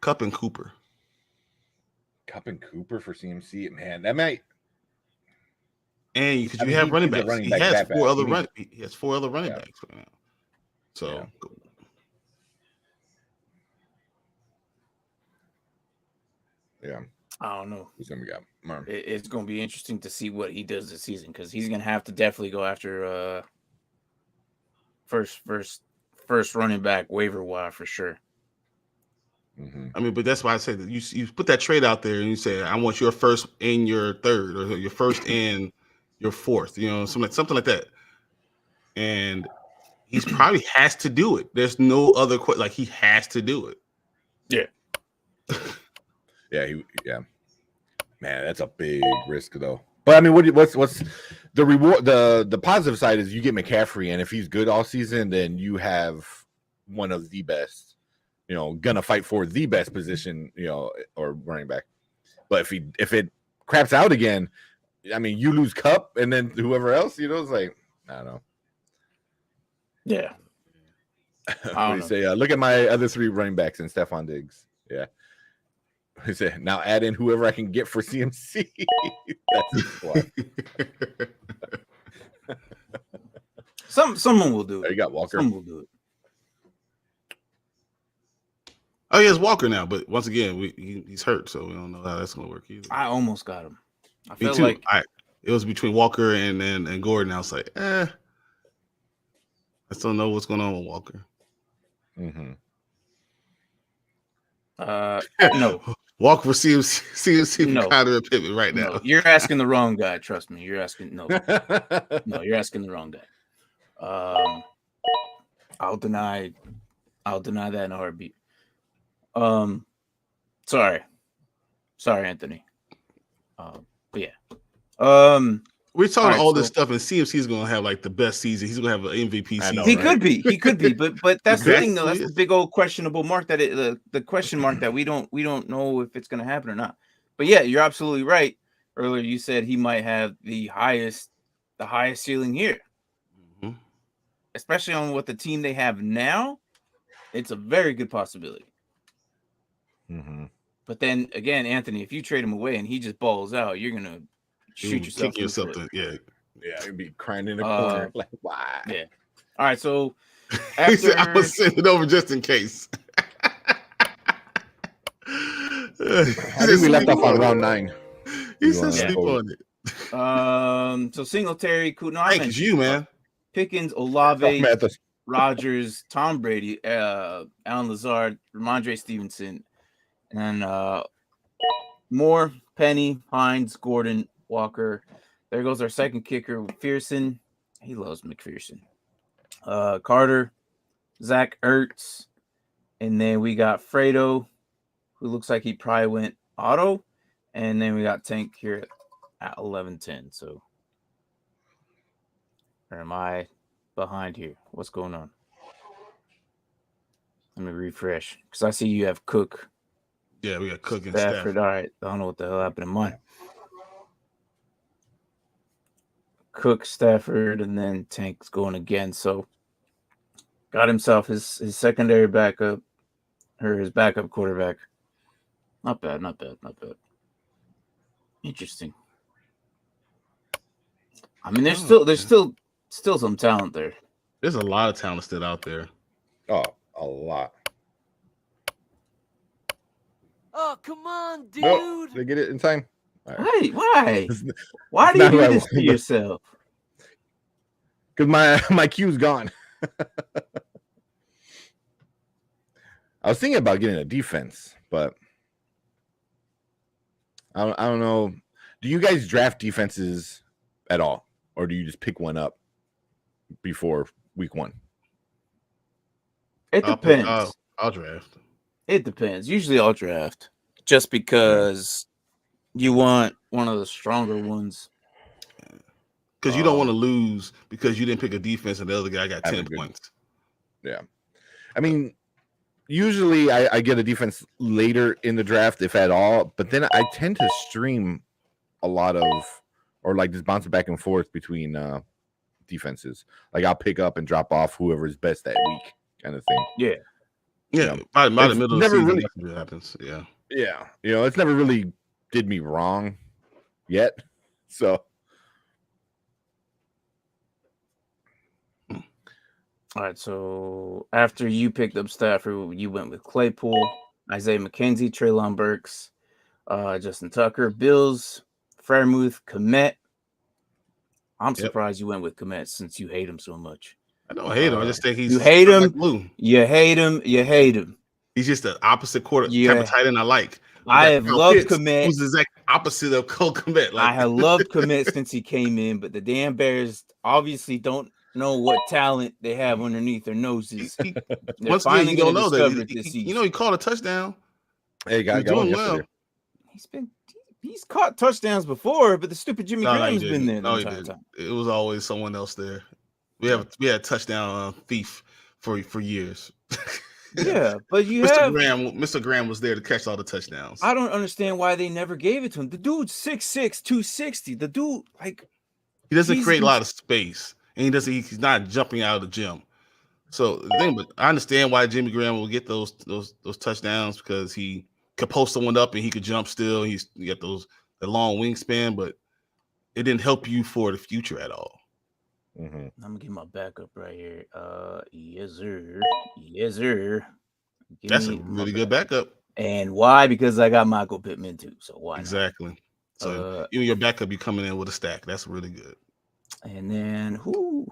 Cooper. Cup and Cooper for CMC, man, that might. And because you have running backs, he has 4 other running. He has 4 other running backs right now. So, yeah, I don't know. who's gonna be got? Marv. It's going to be interesting to see what he does this season because he's going to have to definitely go after first running back waiver wire for sure. Mm-hmm. I mean, but that's why I say that you put that trade out there and you say, I want your first and your third, or your first and your fourth, something like that. And he's probably has to do it. There's no other he has to do it. Yeah. Yeah. Man, that's a big risk though. But I mean, what's the reward? The positive side is you get McCaffrey, and if he's good all season, then you have one of the best. Gonna fight for the best position, or running back. But if it craps out again, I mean, you lose Cup, and then whoever else, it's like I don't know. Yeah. What do you say? Look at my other 3 running backs and Stephon Diggs. Yeah. He said, now add in whoever I can get for CMC. That's the squad. Someone will do it. You got Walker. Someone will do it. Oh, he has Walker now, but once again, he's hurt, so we don't know how that's going to work either. I almost got him. I Me felt too. like it was between Walker and Gordon. I was like, I still don't know what's going on with Walker. Mm-hmm. No. Walker for CMC No. Connor and Pittman right now. No, you're asking the wrong guy. Trust me. You're asking no, you're asking the wrong guy. I'll deny that in a heartbeat. Sorry, Anthony. But yeah. We're talking right, all this stuff, and CMC is going to have like the best season. He's going to have an MVP season. He could be, but that's the thing, though. That's Exactly. the big old questionable mark the question mark that we don't know if it's going to happen or not. But yeah, you're absolutely right. Earlier, you said he might have the highest ceiling here, especially on what the team they have now. It's a very good possibility. Mm-hmm. But then again, Anthony, if you trade him away and he just balls out, you're gonna shoot yourself. Yeah. Yeah, you'd be crying in the corner. Like, why? Yeah. All right, so He said, I'm after gonna send it over just in case. I think we left off on round 9. He said wanna sleep go- on it. so Singletary, no, I Thank mentioned you, man. Pickens, Oh, Olave, man, that's- Rodgers, Tom Brady, Alan Lazard, Ramondre Stevenson, and Moore, Penny, Hines, Gordon, Walker. There goes our second kicker, McPherson. He loves McPherson. Carter, Zach Ertz, and then we got Fredo, who looks like he probably went auto, and then we got Tank here at 11-10. So, or am I behind here? What's going on? Let me refresh because I see you have Cook, Yeah, we got cooking Stafford. Stafford. All right, I don't know what the hell happened to mine. Cook, Stafford, and then Tank's going again. So got himself his secondary backup or his backup quarterback. Not bad. Interesting. I mean, there's still some talent there. There's a lot of talent still out there. Oh, a lot. Oh, come on, dude. Nope, they get it in time. All right. Hey, why? It's Why do not you what do I this to want. yourself? Because my queue's gone. I was thinking about getting a defense, but I don't know. Do you guys draft defenses at all, or do you just pick one up before week 1? It depends. I'll draft. It depends. Usually I'll draft just because you want one of the stronger ones. Because you don't want to lose because you didn't pick a defense and the other guy got 10 points. Yeah. I mean, usually I get a defense later in the draft, if at all, but then I tend to stream a lot of, or like just bounce back and forth between defenses. Like I'll pick up and drop off whoever's best that week kind of thing. Yeah. Yeah. By the middle of the season, really, that's what happens. Yeah. Yeah. You know, it's never really did me wrong yet. So. All right, so after you picked up Stafford, you went with Claypool, Isaiah McKenzie, Treylon Burks, Justin Tucker, Bills, Freiermuth, Komet. I'm surprised you went with Komet since you hate him so much. I don't hate him. I just think he's you hate him. Like glue. You hate him. You hate him. He's just the opposite type of tight end I like. I have loved Komet. Who's the exact opposite of Cole Komet. I have loved Komet since he came in, but the damn Bears obviously don't know what talent they have underneath their noses. Once again, you don't know that. You know, he caught a touchdown. Hey, guy, doing well. He's caught touchdowns before, but the stupid Jimmy Graham's been there the entire time. It was always someone else there. We had touchdown thief for years. Yeah, but Mr. Graham was there to catch all the touchdowns. I don't understand why they never gave it to him. The dude's 6'6", 260. The dude, he doesn't create a lot of space, and he's not jumping out of the gym. So the thing, but I understand why Jimmy Graham will get those touchdowns because he could post someone up and he could jump still. He got the long wingspan, but it didn't help you for the future at all. Mm-hmm. I'm gonna get my backup right here. Yes, sir. Yes, sir. That's a really good backup. And why? Because I got Michael Pittman too. So why? Exactly. Not? So even your backup, you coming in with a stack. That's really good. And then who?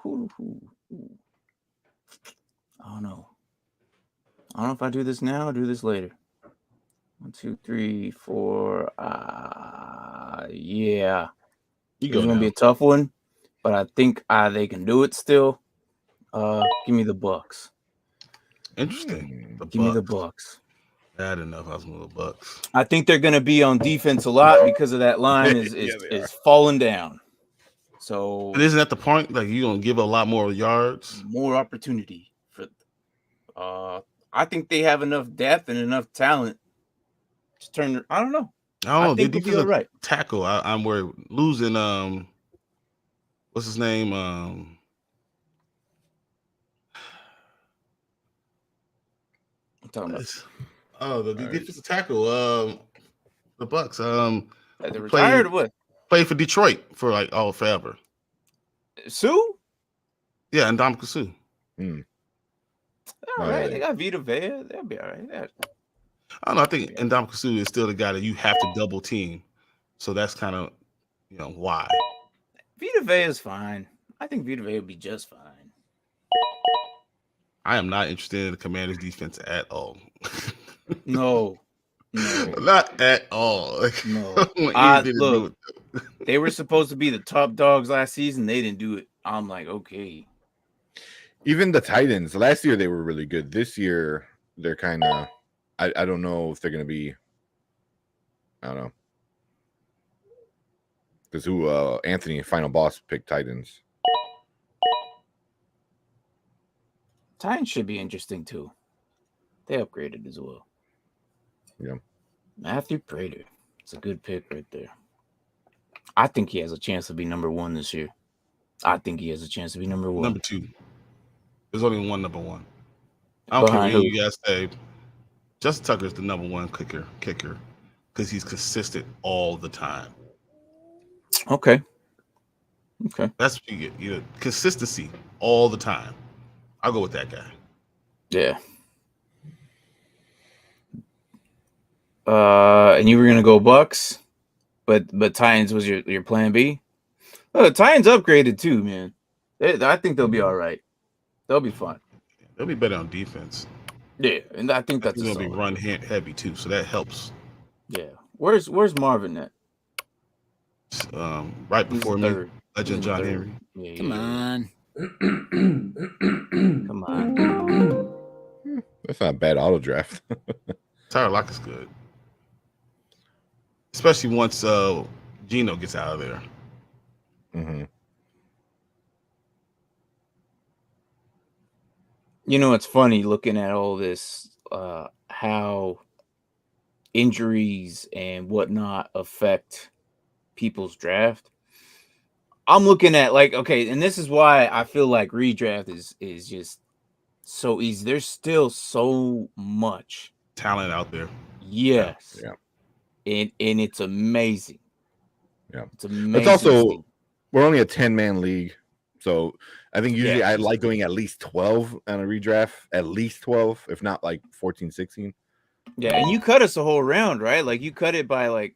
I don't know. I don't know if I do this now or do this later. 1, 2, 3, 4. Yeah. It's gonna be a tough one. But I think they can do it still. Give me the Bucks. Interesting. Give me the Bucks. I didn't know if I was moving the Bucks. I think they're going to be on defense a lot because of that line is falling down. So, and isn't that the point? Like you're gonna give a lot more yards, more opportunity for. I think they have enough depth and enough talent to turn. I don't know. I think they'll be all right. Tackle. I'm worried losing. What's his name? I'm talking about. The defensive tackle. The Bucks. They retired or what? Played for Detroit for forever. Sue? Yeah, and Ndamukong Suh. All right, they got Vita Vea. They'll be all right. I don't know. I think Ndamukong Suh is still the guy that you have to double team. So that's kind of, why. Vita Vea is fine. I think Vita Vea will be just fine. I am not interested in the Commanders' defense at all. No. Not at all. No. Look, they were supposed to be the top dogs last season. They didn't do it. I'm like, okay. Even the Titans, last year they were really good. This year, they're kind of, I don't know if they're going to be, I don't know. Because Anthony, final boss, picked Titans. Titans should be interesting too. They upgraded as well. Yeah. Matthew Prater. It's a good pick right there. I think he has a chance to be number 1 this year. I think he has a chance to be number 1. Number 2. There's only one number 1. I don't care what you guys say. Justin Tucker is the number 1 kicker because he's consistent all the time. Okay. That's what you get. Consistency all the time. I'll go with that guy. Yeah. And you were gonna go Bucks, but Titans was your plan B. Oh, the Titans upgraded too, man. I think they'll be all right. They'll be fine. They'll be better on defense. Yeah, and I think that's going to be run heavy too, so that helps. Yeah. Where's Marvin at? Right before me, third. Legend John Henry. Yeah, Come on. Come on. That's not a bad auto draft. Tyler Lock is good, especially once Geno gets out of there. Mm-hmm. It's funny looking at all this, how injuries and whatnot affect people's draft. I'm looking at and this is why I feel like redraft is just so easy. There's still so much talent out there. Yes. Yeah. And it's amazing. Yeah. It's amazing. It's also, we're only a 10-man league. So I think usually I like going at least 12 on a redraft, at least 12, if not 14, 16. Yeah, and you cut us a whole round, right? You cut it by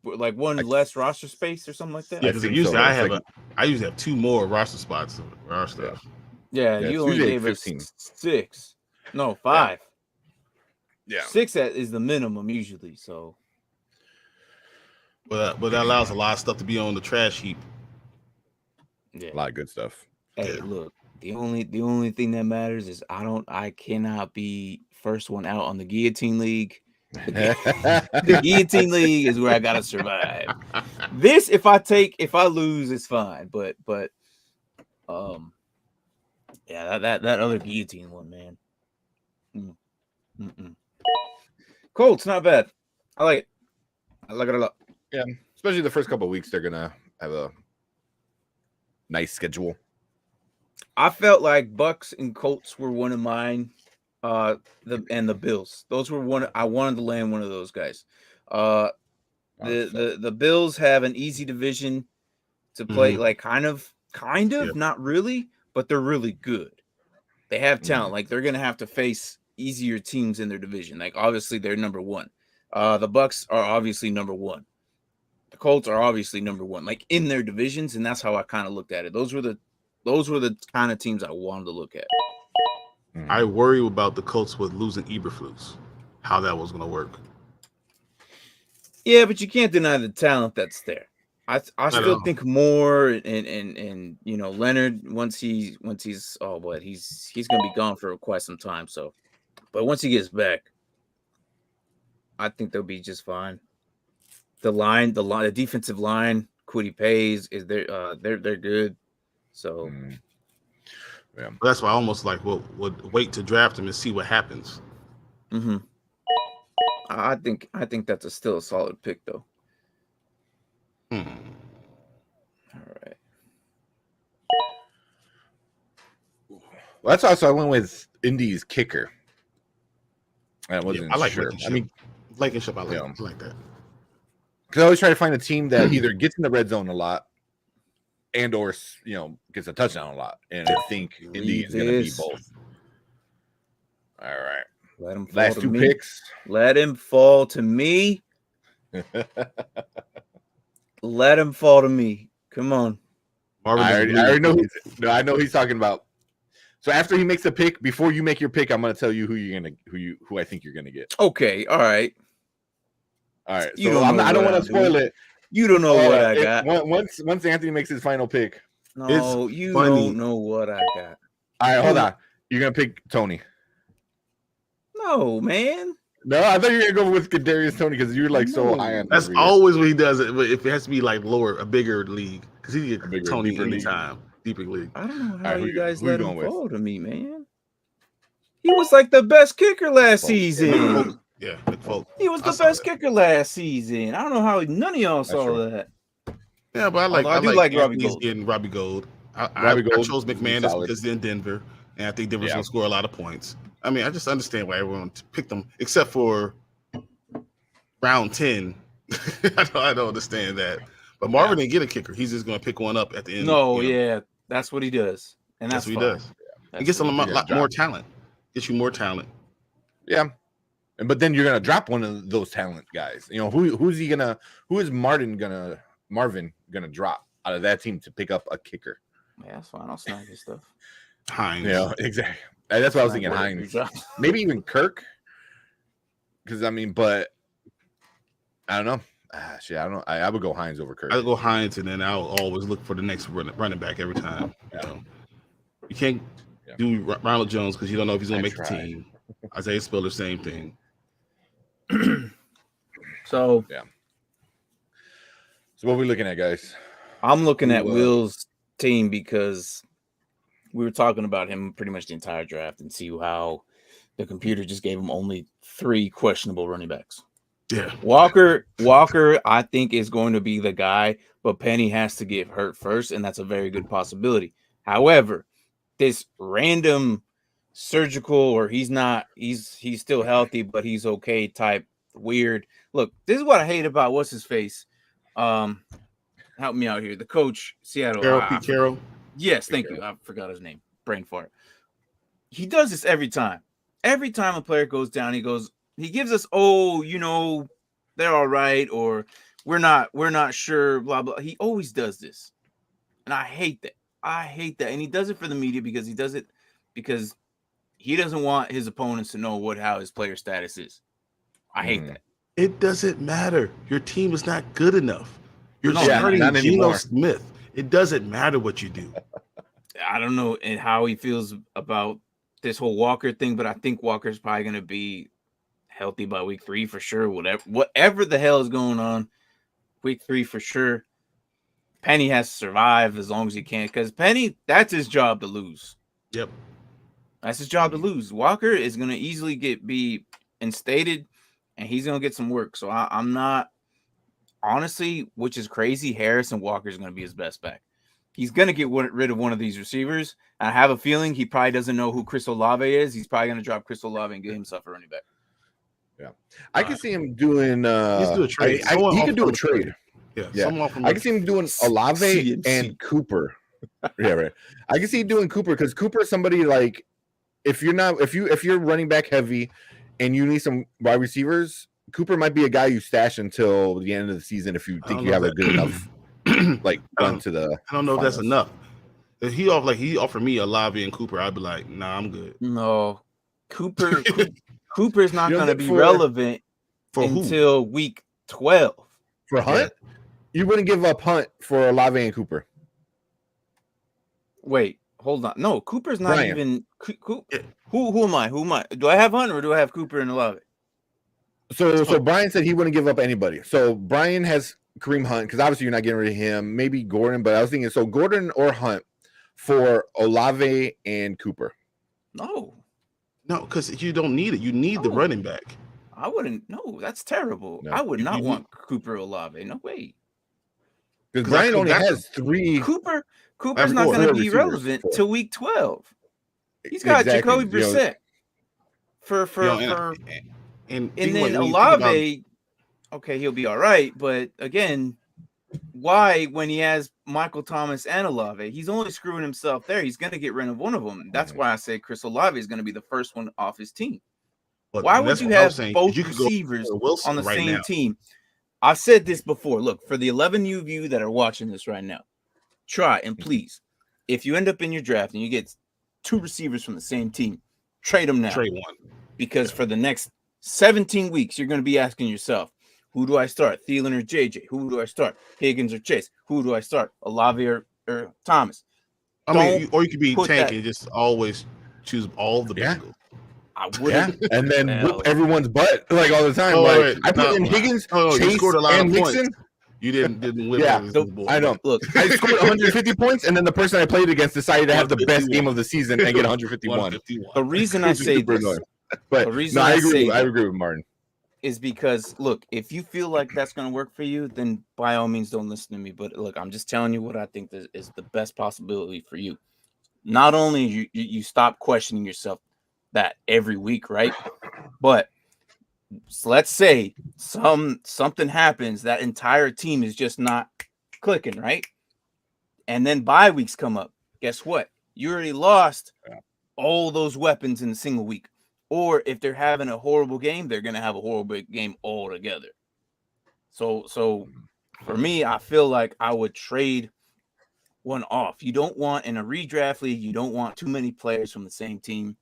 one less roster space or something like that. Yeah, because usually I usually have 2 more roster spots for our stuff. Yeah, you only gave 15. Us 6. No, 5. Yeah. 6 is the minimum usually. So, but that allows a lot of stuff to be on the trash heap. Yeah, a lot of good stuff. Hey, look, the only thing that matters is I cannot be first one out on the guillotine league. The guillotine league is where I gotta survive. This, if I lose, it's fine. But yeah, that other guillotine one, man. Colts, not bad. I like it. I like it a lot. Yeah, especially the first couple of weeks, they're gonna have a nice schedule. I felt like Bucks and Colts were one of mine. The Bills. Those were I wanted to land one of those guys. The Bills have an easy division to play, kind of, not really, but they're really good. They have talent. They're gonna have to face easier teams in their division. Obviously they're number 1. The Bucks are obviously number 1. The Colts are obviously number 1, in their divisions, and that's how I kind of looked at it. Those were the kind of teams I wanted to look at. I worry about the Colts with losing Eberflus, how that was going to work. Yeah, but you can't deny the talent that's there. I still think more and Leonard once he's going to be gone for quite some time. So, but once he gets back, I think they'll be just fine. The defensive line, Kwity Paye they're good. So. Yeah, that's why I almost would wait to draft him and see what happens. Mm-hmm. I think that's still a solid pick though. All right. Well, that's also I went with Indy's kicker. I wasn't I like sure. Blankenship. I like that. Because I always try to find a team that either gets in the red zone a lot and or gets a touchdown a lot. And I think Indy is going to be both. All right. Let him fall Last to two me. picks. Let him fall to me. Let him fall to me. Come on. Marvin I already know. I know he's talking about. So after he makes a pick, before you make your pick, I'm going to tell you who I think you're going to get. Okay. All right. All right. You So don't know I don't what want to spoil it. You don't know what I got. Once Anthony makes his final pick. No, you don't know what I got. All right, hold on. You're going to pick Tony. No, man. No, I thought you were going to go with Kadarius Tony because you're like so high on. That's always what he does. If it has to be like lower, a bigger league, because he get Tony deeper anytime, deeper league. I don't know how you guys who let you him going fall to me, man. He was like the best kicker last season. Yeah, Nick Folk. He was the best kicker last season. I don't know how none of y'all saw that. Yeah, but I do like Robbie Anthony's Gold. getting Robbie Gold. I chose McManus because he's in Denver, and I think Denver's going to score a lot of points. I mean, I just understand why everyone picked them, except for round 10. I don't understand that. But Marvin didn't get a kicker. He's just going to pick one up at the end. No, that's what he does. And that's what he does. He gets a lot more talent. Gets you more talent. Yeah. But then you're gonna drop one of those talent guys. Who is Marvin gonna drop out of that team to pick up a kicker? Yeah, that's fine. I'll snag his stuff. Hines. Yeah, exactly. That's what I was thinking. Hines. Maybe even Kirk. Because but I don't know. Shit, I don't know. I would go Hines over Kirk. I would go Hines, and then I'll always look for the next running back every time. You can't do Ronald Jones because you don't know if he's gonna make the team. Isaiah Spiller, same thing. So what are we looking at, guys? I'm looking at Will's team because we were talking about him pretty much the entire draft and see how the computer just gave him only 3 questionable running backs. Yeah. Walker, I think, is going to be the guy, but Penny has to get hurt first, and that's a very good possibility. However, this random surgical or he's still healthy, but he's okay type weird. Look, this is what I hate about what's his face. Help me out here. The coach, Seattle. Carroll. Yes, thank you. I forgot his name. Brain fart. He does this every time. Every time a player goes down, he gives us, they're all right, or we're not sure, blah, blah. He always does this. And I hate that. And he does it for the media because he doesn't want his opponents to know how his player status is. I hate that. It doesn't matter. Your team is not good enough. You're starting Geno Smith. It doesn't matter what you do. I don't know how he feels about this whole Walker thing, but I think Walker's probably going to be healthy by week 3 for sure. Whatever the hell is going on, week 3 for sure. Penny has to survive as long as he can because Penny, that's his job to lose. Yep. That's his job to lose. Walker is going to easily be instated, and he's going to get some work. So I'm not, honestly, which is crazy, Harrison Walker is going to be his best back. He's going to get rid of one of these receivers. I have a feeling he probably doesn't know who Chris Olave is. He's probably going to drop Chris Olave and get himself a running back. Yeah. I can see him doing Let's do a trade. He could do a trade. Yeah. I can see him doing Olave and Cooper. Yeah, right. I can see him doing Cooper because Cooper is somebody like if you're running back heavy and you need some wide receivers, Cooper might be a guy you stash until the end of the season if you think you have a good enough run to the. I don't know if that's enough. If he offered me Olave and Cooper, I'd be like, nah, I'm good. No, Cooper's not going to be relevant until week 12. For Hunt, you wouldn't give up Hunt for Olave and Cooper. Wait, hold on. No, Cooper's not even. Who am I? Who am I? Do I have Hunt or do I have Cooper and Olave? So Brian said he wouldn't give up anybody. So Brian has Kareem Hunt because obviously you're not getting rid of him. Maybe Gordon, but I was thinking so Gordon or Hunt for Olave and Cooper. No, because you don't need it. You need the running back. I wouldn't. No, that's terrible. No, I would not want Cooper Olave. No way. Because Brian only has 3. Cooper's not going to be relevant till week 12. He's got Jacoby Brissett and then Olave. Okay, he'll be all right, but again, why, when he has Michael Thomas and Olave, he's only screwing himself there. He's going to get rid of one of them. That's why I say Chris Olave is going to be the first one off his team. But Why would that's you what I'm have saying. both You could go receivers for Wilson on the right same now. team? I've said this before. Look, for the 11 of you that are watching this right now, try and please, if you end up in your draft and you get 2 receivers from the same team, trade them now. Trade one. Because for the next 17 weeks, you're going to be asking yourself, who do I start? Thielen or JJ? Who do I start? Higgins or Chase? Who do I start? Olave or Thomas? I mean, or you could be tanking and just always choose all the Bengals. I wouldn't. Yeah, and then whip everyone's butt like all the time. Oh, like right. I put in Higgins, you Chase, scored a lot and of points. Mixon. You didn't whip. Yeah, I know. Look, I scored 150 points, and then the person I played against decided to have the best game of the season and get 151. The reason I say this, but the reason I agree with Martin. Is because, look, if you feel like that's going to work for you, then by all means don't listen to me. But look, I'm just telling you what I think is the best possibility for you. Not only you stop questioning yourself that every week, right? But let's say something happens, that entire team is just not clicking, right? And then bye weeks come up. Guess what? You already lost all those weapons in a single week. Or if they're having a horrible game, they're gonna have a horrible game altogether. So for me, I feel like I would trade one off. You don't want, in a redraft league, you don't want too many players from the same team,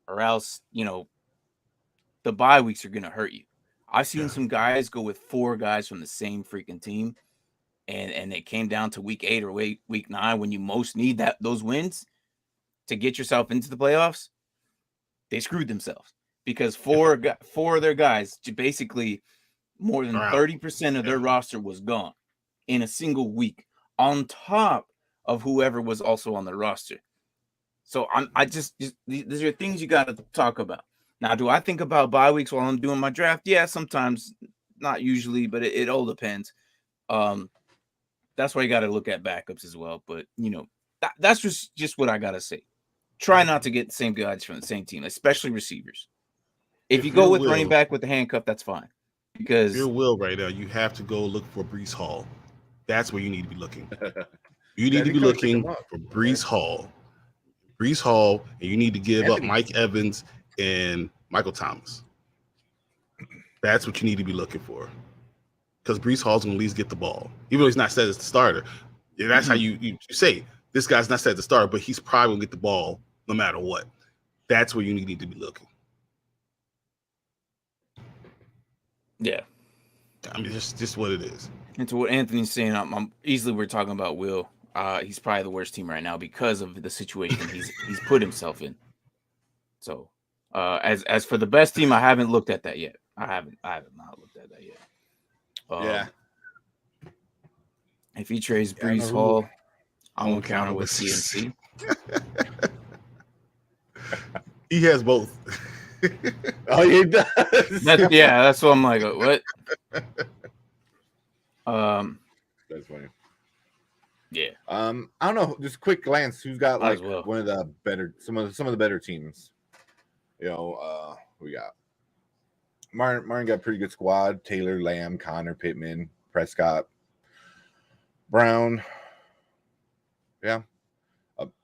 or else, the bye weeks are going to hurt you. I've seen some guys go with 4 guys from the same freaking team, and it came down to week 8 or week 9 when you most need those wins to get yourself into the playoffs. They screwed themselves because 4 of their guys, basically more than 30% of their roster was gone in a single week, on top of whoever was also on the roster. So I just these are things you got to talk about. Now, do I think about bye weeks while I'm doing my draft? Yeah, sometimes, not usually, but it all depends. That's why you got to look at backups as well. But that's just what I gotta say. Try not to get the same guys from the same team, especially receivers. If you go with running back with the handcuff, that's fine. Because your will right now, you have to go look for Breece Hall. That's where you need to be looking. You need to be looking for Breece Hall. Breece Hall, and you need to give up Mike Evans and Michael Thomas. That's what you need to be looking for. Because Breece Hall's going to at least get the ball. Even though he's not set as the starter. Yeah, that's how you say, this guy's not set as the starter, but he's probably going to get the ball no matter what. That's where you need to be looking. Yeah. I mean, it's just what it is. And to what Anthony's saying, I'm easily we're talking about Will. He's probably the worst team right now because of the situation he's put himself in. So, as for the best team, I haven't looked at that yet. I haven't not looked at that yet. Yeah. If he trades Breece Hall, I'm gonna counter with CMC. He has both. Oh, he does. That's what I'm like. What? That's funny. Yeah. I don't know. Just a quick glance. Who's got like well. one of the better, some of the better teams? We got Martin got a pretty good squad. Taylor, Lamb, Connor, Pittman, Prescott, Brown. Yeah.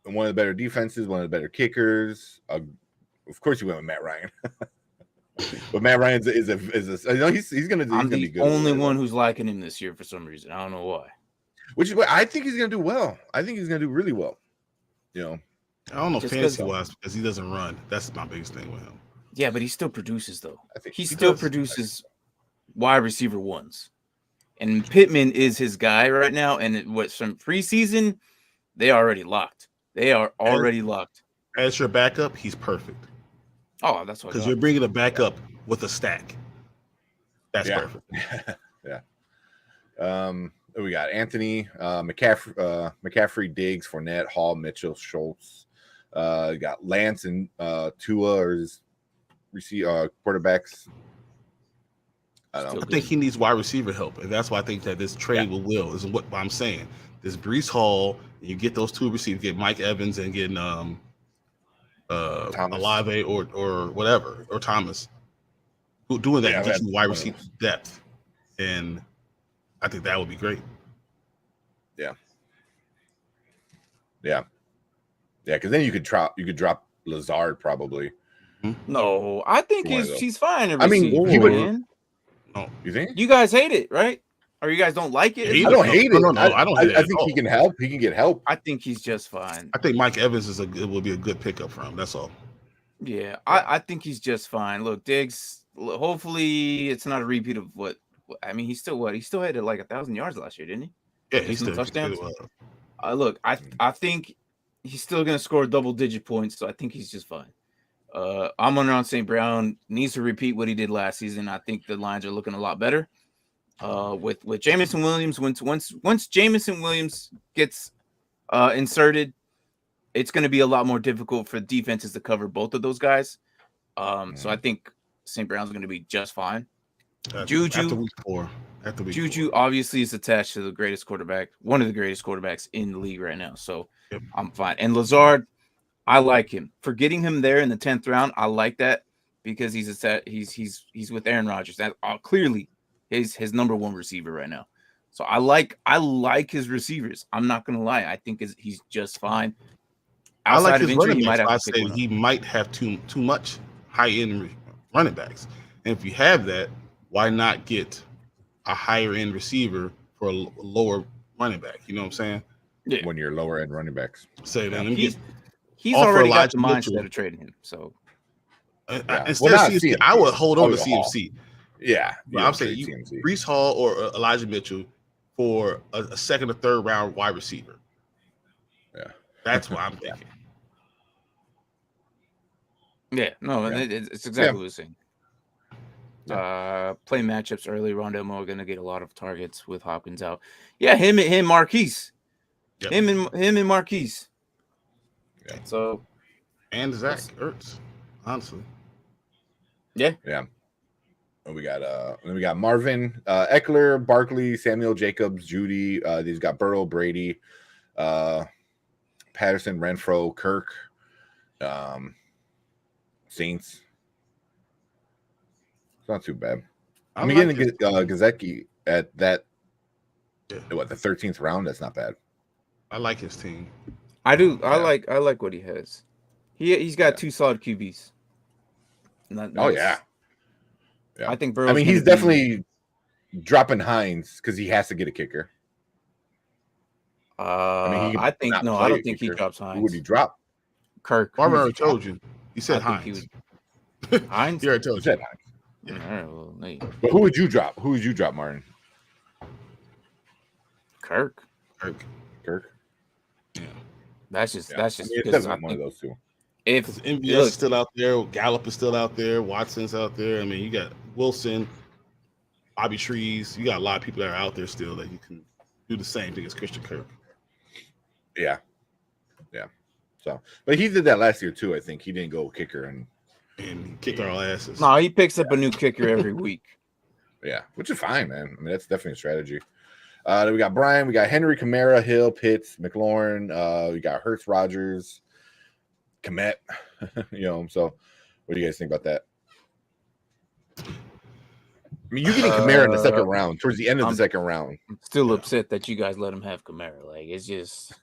One of the better defenses, one of the better kickers. Of course, you went with Matt Ryan. But Matt Ryan is a I know he's gonna be good. I'm the only one who's liking him this year for some reason. I don't know why. Which is what I think he's gonna do well. I think he's gonna do really well. I don't know fantasy wise because he doesn't run. That's my biggest thing with him. Yeah, but he still produces though. I think he still produces wide receiver ones, and Pittman is his guy right now. And from preseason, they already locked. They are already locked. As your backup, he's perfect. Oh, that's what. Because you're bringing a backup with a stack. That's perfect. Yeah. We got Anthony, McCaffrey, Diggs, Fournette, Hall, Mitchell, Schultz. Got Lance and Tua or his quarterbacks. I think he needs wide receiver help, and that's why I think that this trade with Will is what I'm saying. This Breece Hall, you get those 2 receivers, get Mike Evans and get Olave or whatever, or Thomas. Doing that gets you wide receiver depth, and I think that would be great. Yeah. Because then you could drop Lazard probably. No, I think You wanna go. he's fine. I mean, Receiver, he would- man. No, You think? You guys hate it, right? Or you guys don't like it? Hate I don't No, hate no, it. no, no, I don't hate it I at think he all. can help. He can get help. I think he's just fine. I think Mike Evans will be a good pickup for him. That's all. Yeah, I think he's just fine. Look, Diggs. Hopefully, it's not a repeat of what. I mean, he still had like 1,000 yards last year, didn't he? Yeah, Just he's no still touchdowns? well. Look, I think he's still gonna score double-digit points, so I think he's just fine. I'm on St. Brown needs to repeat what he did last season. I think the lines are looking a lot better. With Jamison Williams, once Jamison Williams gets inserted, it's going to be a lot more difficult for defenses to cover both of those guys. So I think St. Brown's going to be just fine. Juju after week 4. Juju obviously is attached to the greatest quarterback, one of the greatest quarterbacks in the league right now. So I'm fine. And Lazard, I like him. For getting him there in the 10th round, I like that because he's with Aaron Rodgers. That clearly his number one receiver right now. So I like his receivers. I'm not gonna lie. I think he's just fine. I like Outside of his injury, running he might backs. have I to pick say one he might have too much high-end running backs. And if you have that, why not get a higher-end receiver for a lower running back? You know what I'm saying? Yeah. When you're lower end running backs. Say that. He's offer already got Elijah the mindset Mitchell. of trading him. So instead of CMC, I would hold on to CMC. Yeah, But I'm saying Breece Hall or Elijah Mitchell for a second or third round wide receiver. Yeah, that's what I'm thinking. Yeah, no, it's exactly what we're saying. Play matchups early. Rondell Moore going to get a lot of targets with Hopkins out. Yeah, him, Marquise. Yep. Him and Marquise. Yeah. So, and Zach Ertz, honestly. Yeah. Yeah. And we got Marvin, Eckler, Barkley, Samuel Jacobs, Judy. He's got Burrow, Brady, Patterson, Renfro, Kirk, Saints. It's not too bad. I'm getting to get Gesicki at that. Yeah. What, the 13th round? That's not bad. I like his team. I do. I like what he has. He's got 2 solid QBs. Yeah. I think Burrow's he's definitely dropping Hines because he has to get a kicker. I don't think he drops Hines. Who would he drop? Kirk. I already told you. He said Hines. Hines? You already told you. Yeah. All right, well, but who would you drop? Who would you drop, Martin? Kirk. Yeah. That's just because one of those two. If MVS is still out there, Gallup is still out there, Watson's out there. I mean, you got Wilson, Bobby Trees. You got a lot of people that are out there still that you can do the same thing as Christian Kirk. Yeah. So, but he did that last year too. I think he didn't go kicker and he kicked our asses. No, he picks up a new kicker every week. Yeah, which is fine, man. I mean, that's definitely a strategy. Then we got Brian, we got Henry, Kamara, Hill, Pitts, McLaurin. We got Hurts, Rogers, Komet. So what do you guys think about that? I mean, you're getting Kamara in the second round, towards the end of the second round. I'm still upset that you guys let him have Kamara. Like, it's just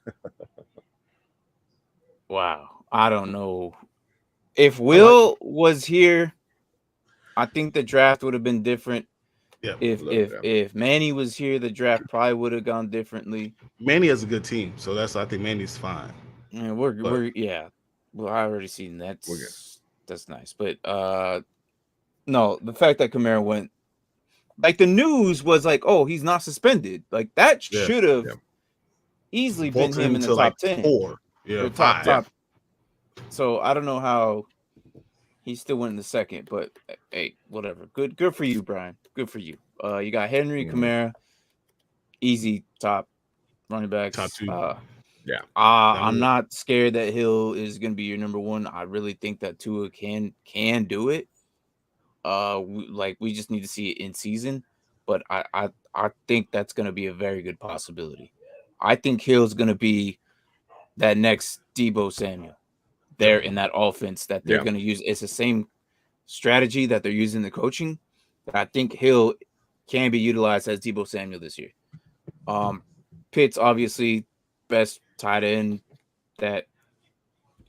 wow. I don't know. If Will was here, I think the draft would have been different. Yeah, if Manny was here, the draft probably would have gone differently. Manny has a good team, so I think Manny's fine. Yeah, we're well, I already seen that. That's nice, but no, the fact that Kamara went, like the news was like, oh, he's not suspended. Like that should have easily been him in the top 10, 4, top. So I don't know how he still went in the second, but hey, whatever. Good for you, Brian. Good for you. You got Henry, Kamara, easy top running backs. Top 2. I'm not scared that Hill is going to be your number 1. I really think that Tua can do it. We just need to see it in season, but I think that's going to be a very good possibility. I think Hill's going to be that next Deebo Samuel there in that offense that they're going to use. It's the same strategy that they're using the coaching. But I think Hill can be utilized as Deebo Samuel this year. Pitt's obviously best tight end that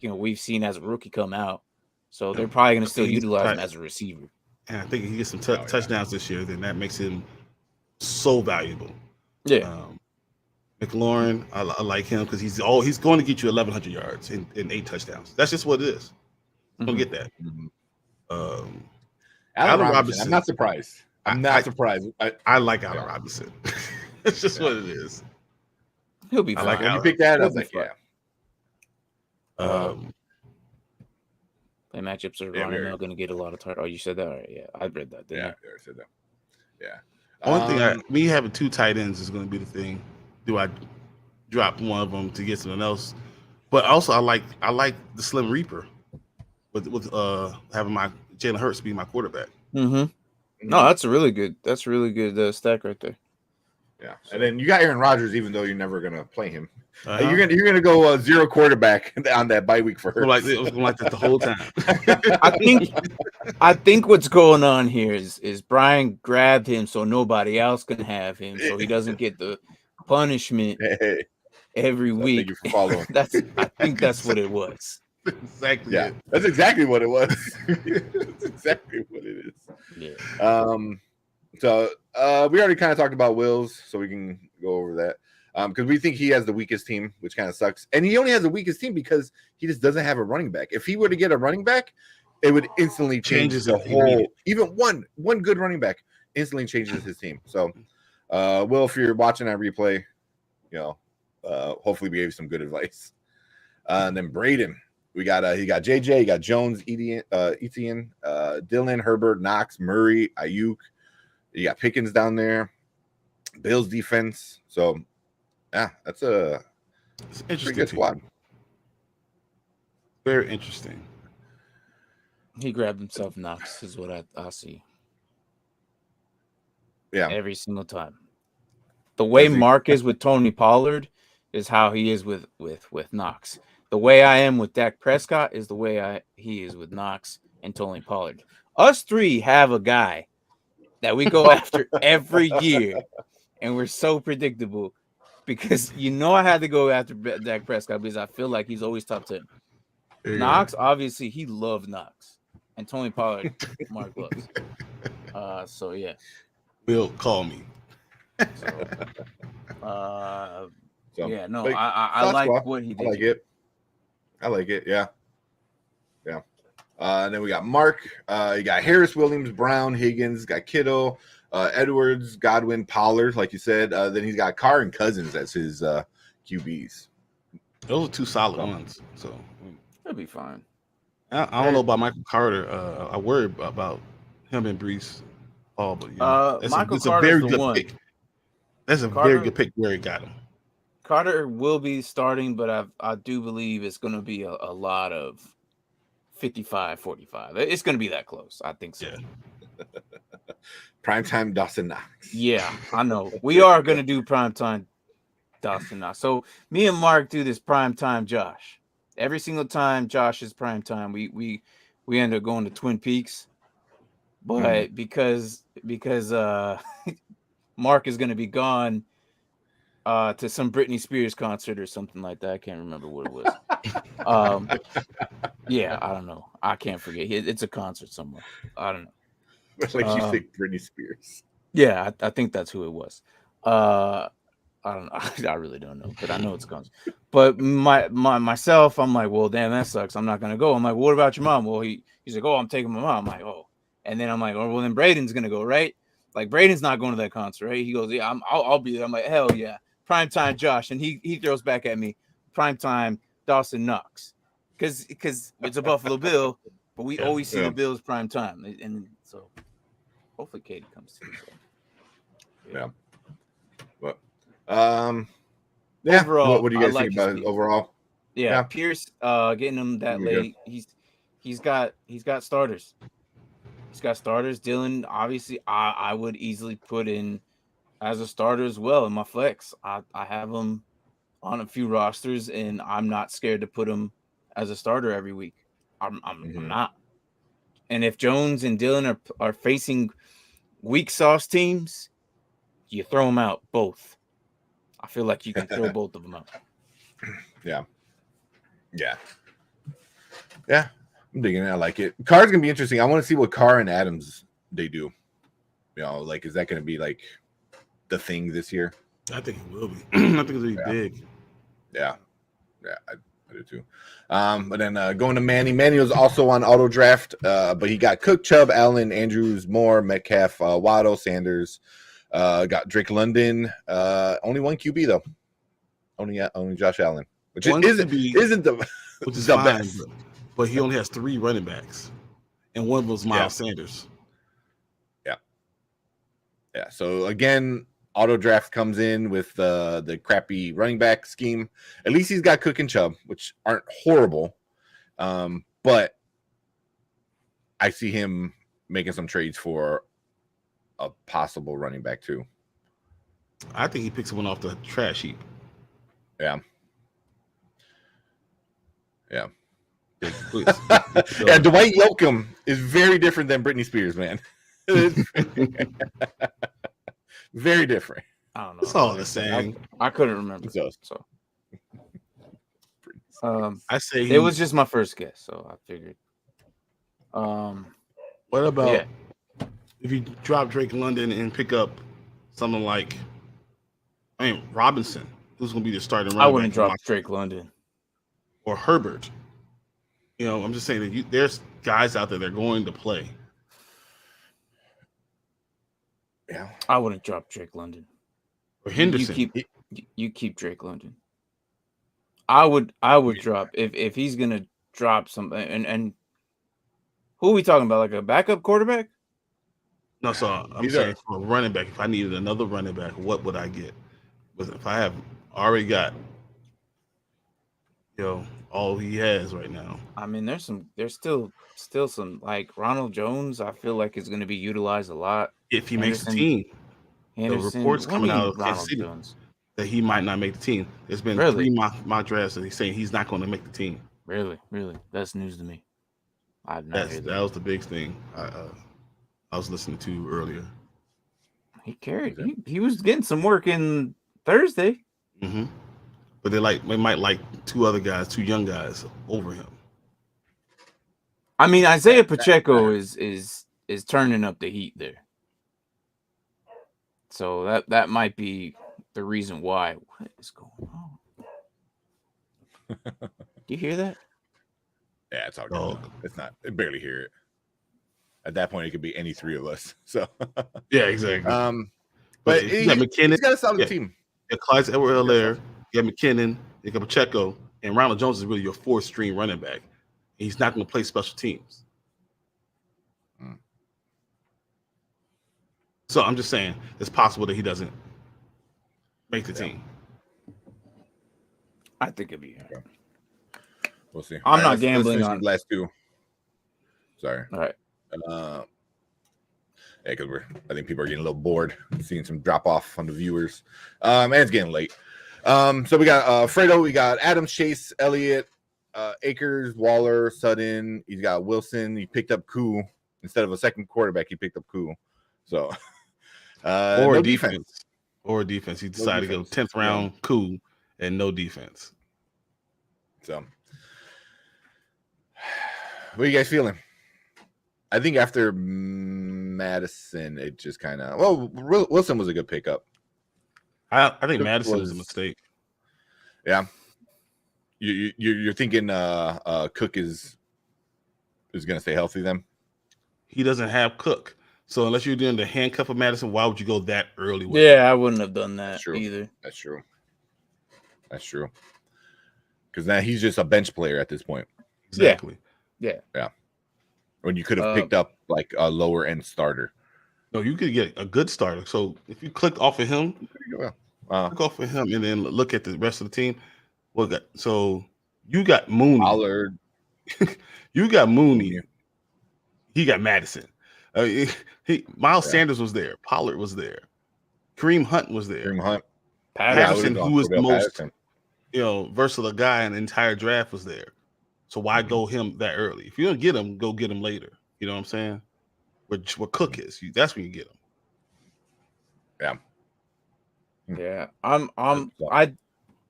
we've seen as a rookie come out. So they're probably going to still utilize him as a receiver. And I think if he gets some touchdowns this year, then that makes him so valuable. Yeah. McLaurin, I like him because he's going to get you 1,100 yards and 8 touchdowns. That's just what it is. Don't get that. Allen Robinson. I'm not surprised. I'm not surprised. I like Allen Robinson. It's just what it is. He'll be fine. Like when you pick that, I was like, yeah. Play matchups are not going to get a lot of targets. Oh, you said that? All right, yeah, I read that. Yeah, I said that. Yeah. One thing, me having 2 tight ends is going to be the thing. Do I drop one of them to get something else? But also, I like the Slim Reaper with having my Jalen Hurts be my quarterback. No, that's a really good stack right there. Yeah, and then you got Aaron Rodgers, even though you're never gonna play him. You're gonna go 0 quarterback on that bye week for her. It was like that the whole time. I think what's going on here is Brian grabbed him so nobody else can have him, so he doesn't get the punishment every week. Thank you for following. I think that's what it was. Exactly. Yeah, that's exactly what it was. That's exactly what it is. Yeah. So we already kind of talked about Wills, so we can go over that. Because we think he has the weakest team, which kind of sucks. And he only has the weakest team because he just doesn't have a running back. If he were to get a running back, it would instantly change the whole. Even one good running back instantly changes his team. So, Will, if you're watching that replay, hopefully we gave you some good advice. And then Braden, he got JJ, he got Jones, Etienne, Dillon, Herbert, Knox, Murray, Ayuk. You got Pickens down there. Bills defense. So, yeah, that's a pretty good squad. Very interesting. He grabbed himself Knox, is what I see. Yeah. Every single time. The way Mark is with Tony Pollard is how he is with Knox. The way I am with Dak Prescott is the way he is with Knox and Tony Pollard. Us 3 have a guy that we go after every year, and we're so predictable because I had to go after Dak Prescott because I feel like he's always top 10. Knox, obviously, he loves Knox, and Tony Pollard, Mark loves. So yeah, Will call me. Yeah, no, I like what he did. I like it. Yeah. And then we got Mark. You got Harris, Williams, Brown, Higgins. Got Kittle, Edwards, Godwin, Pollard, like you said. Then he's got Carr and Cousins as his QBs. Those are 2 solid ones. So he'll be fine. I don't know about Michael Carter. I worry about him and Brees. But Michael Carter's the one. Pick. That's a very good pick where he got him. Carter will be starting, but I do believe it's going to be a lot of 55-45. It's going to be that close. I think so. Yeah. Primetime Dawson Knox. Yeah, I know. We are going to do primetime Dawson Knox. So me and Mark do this primetime Josh. Every single time Josh is primetime, we end up going to Twin Peaks. But because Mark is going to be gone to some Britney Spears concert or something like that. I can't remember what it was. Yeah, I don't know. I can't forget. It's a concert somewhere. I don't know. Like you think Britney Spears. Yeah, I think that's who it was. I don't know. I really don't know, but I know it's a concert. But myself, I'm like, well, damn, that sucks. I'm not gonna go. I'm like, well, what about your mom? Well, he's like, oh, I'm taking my mom. I'm like, oh, and then I'm like, oh, well, then Braden's gonna go, right? Like Braden's not going to that concert, right? He goes, yeah, I'll be there. I'm like, hell yeah, primetime Josh, and he throws back at me, primetime Dawson Knox, because it's a Buffalo Bill, but we always see the Bills primetime, and so hopefully Katie comes too. So. Yeah. But overall, what do you guys think about it overall? Yeah, Pierce getting him that late. He's got starters. He's got starters. Dylan, obviously, I would easily put in as a starter as well in my flex. I have him on a few rosters, and I'm not scared to put him as a starter every week. I'm not. And if Jones and Dylan are facing weak sauce teams, you throw them out both. I feel like you can throw both of them out. Yeah. I'm digging it. I like it. Carr's gonna be interesting. I want to see what Carr and Adams they do. You know, like, is that gonna be like the thing this year? I think it will be. I think it'll be big. Yeah, I do too. But then going to Manny. Manny was also on auto draft, but he got Cook, Chubb, Allen, Andrews, Moore, Metcalf, Waddle, Sanders. Got Drake London. Only one QB though. Only Josh Allen, which isn't the which is the fine, best. but he only has 3 running backs, and one was Miles Sanders. Yeah. So again, auto draft comes in with the crappy running back scheme. At least he's got Cook and Chubb, which aren't horrible. But I see him making some trades for a possible running back too. I think he picks one off the trash heap. Yeah. Please. Yeah, Dwight Yoakam is very different than Britney Spears, man. Very different. I don't know. It's all the same. I couldn't remember. So I say it was just my first guess, so I figured. What about if you drop Drake London and pick up something like, Robinson, who's going to be the starting running back? I wouldn't drop Drake London or Herbert. You know, I'm just saying that there's guys out there that are going to play. Yeah, I wouldn't drop Drake London or Henderson. You keep Drake London. I would drop if he's gonna drop something. And who are we talking about? Like a backup quarterback? No, so I'm saying for a running back. If I needed another running back, what would I get? If I have already got, all he has right now. I mean, there's still some, like Ronald Jones. I feel like is going to be utilized a lot if he makes the team. Henderson, the reports coming out of Ronald Kansas City Jones that he might not make the team. There's been 3 mock drafts that he's saying he's not going to make the team. Really, that's news to me. That was the big thing I was listening to earlier. He carried. He was getting some work in Thursday. Mm-hmm. But they might like 2 young guys over him. I mean, Isaiah Pacheco is turning up the heat there. So that might be the reason why. What is going on? Do you hear that? Yeah, it's all good. It's not. I barely hear it. At that point, it could be any 3 of us. So yeah, exactly. But he's McKinnon. Got a solid team. Yeah, Clyde Edward-Helaire, you got McKinnon, you got Pacheco, and Ronald Jones is really your 4th-string running back. He's not going to play special teams. So I'm just saying it's possible that he doesn't make the team. I think it'll be. We'll see. I'm not gambling on last 2. Sorry. All right. Yeah, because I think people are getting a little bored seeing some drop off on the viewers. And it's getting late. So we got Fredo, we got Adams, Chase, Elliott, Akers, Waller, Sutton. He's got Wilson. He picked up Koo instead of a second quarterback. He picked up Koo. So or no defense. Or defense. He decided to go 10th round Koo and no defense. So what are you guys feeling? I think after Madison, it just kind of Wilson was a good pickup. I think Madison was a mistake. Yeah, you're thinking Cook is going to stay healthy then? He doesn't have Cook, so unless you're doing the handcuff of Madison, why would you go that early? With him? I wouldn't have done that either. That's true. Because now he's just a bench player at this point. Exactly. Yeah. When you could have picked up like a lower end starter. No, you could get a good starter. So if you click off of him, click off of him, and then look at the rest of the team. So you got Mooney. Pollard. You got Mooney. He got Madison. Miles Sanders was there. Pollard was there. Kareem Hunt was there. Kareem Hunt. Patterson, who was the most versatile guy in the entire draft, was there. So why go him that early? If you don't get him, go get him later. You know what I'm saying? Where Cook is, that's when you get him. Yeah,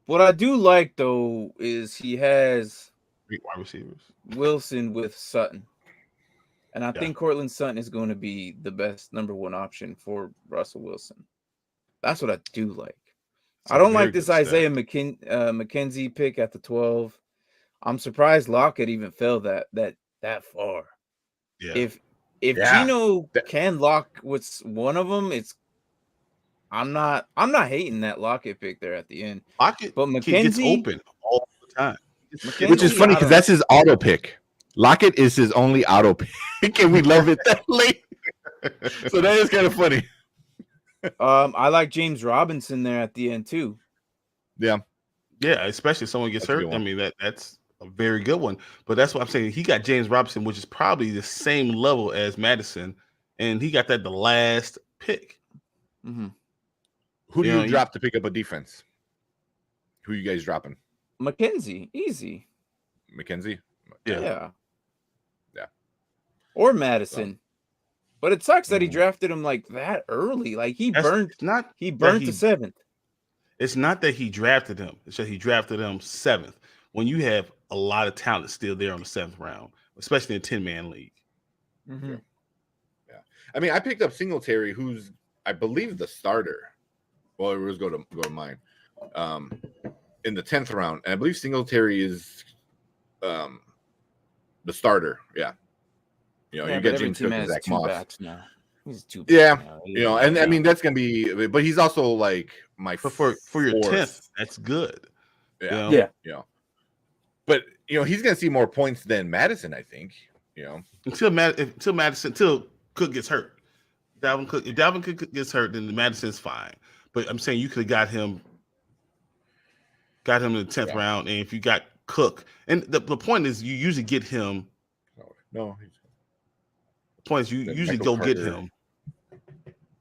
what I do like though is he has Great wide receivers. Wilson with Sutton. And I Yeah. think Cortland Sutton is going to be the best number one option for Russell Wilson. That's what I do like. It's I a don't very like this good stat. Isaiah McKenzie pick at the 12. I'm surprised Lockett even fell that far. Yeah. If Yeah. Gino can lock with one of them, I'm not hating that Lockett pick there at the end. Lockett, But he gets McKenzie, open all the time. Which is funny because that's his auto pick. Lockett is his only auto pick, and we love it that late. So that is kind of funny. I like James Robinson there at the end too. Yeah. Yeah, especially if someone gets That's a hurt. good I one. mean, that's a very good one. But that's what I'm saying. He got James Robinson, which is probably the same level as Madison, and he got that the last pick. Mm-hmm. Who do You know, you drop to pick up a defense? Who you guys dropping? McKenzie, easy. McKenzie? Yeah. Yeah. Or Madison. But it sucks that he Mhm. drafted him like that early. Like he That's- burned it's not he that burned he- to 7th. It's not that he drafted him. It's that he drafted him 7th. When you have a lot of talent still there on the 7th round, especially in a 10-man league. Mm-hmm. I mean, I picked up Singletary, who's I believe the starter. Well, it was go to mine. In the 10th round, and I believe Singletary is the starter. Yeah. You know, you get James Cook and Zach Moss. Backs now. He's two. Yeah, now. you know, and I mean that's gonna be, but he's also like my But for your fourth. 10th, that's good. Yeah, Yeah. you know, but you know he's gonna see more points than Madison, I think. You know, until Cook gets hurt. If Dalvin Cook gets hurt, then Madison's fine. But I'm saying you could have got him in the 10th round, and if you got Cook, and the point is you usually get him. no. The point is you usually Michael go get Carter. him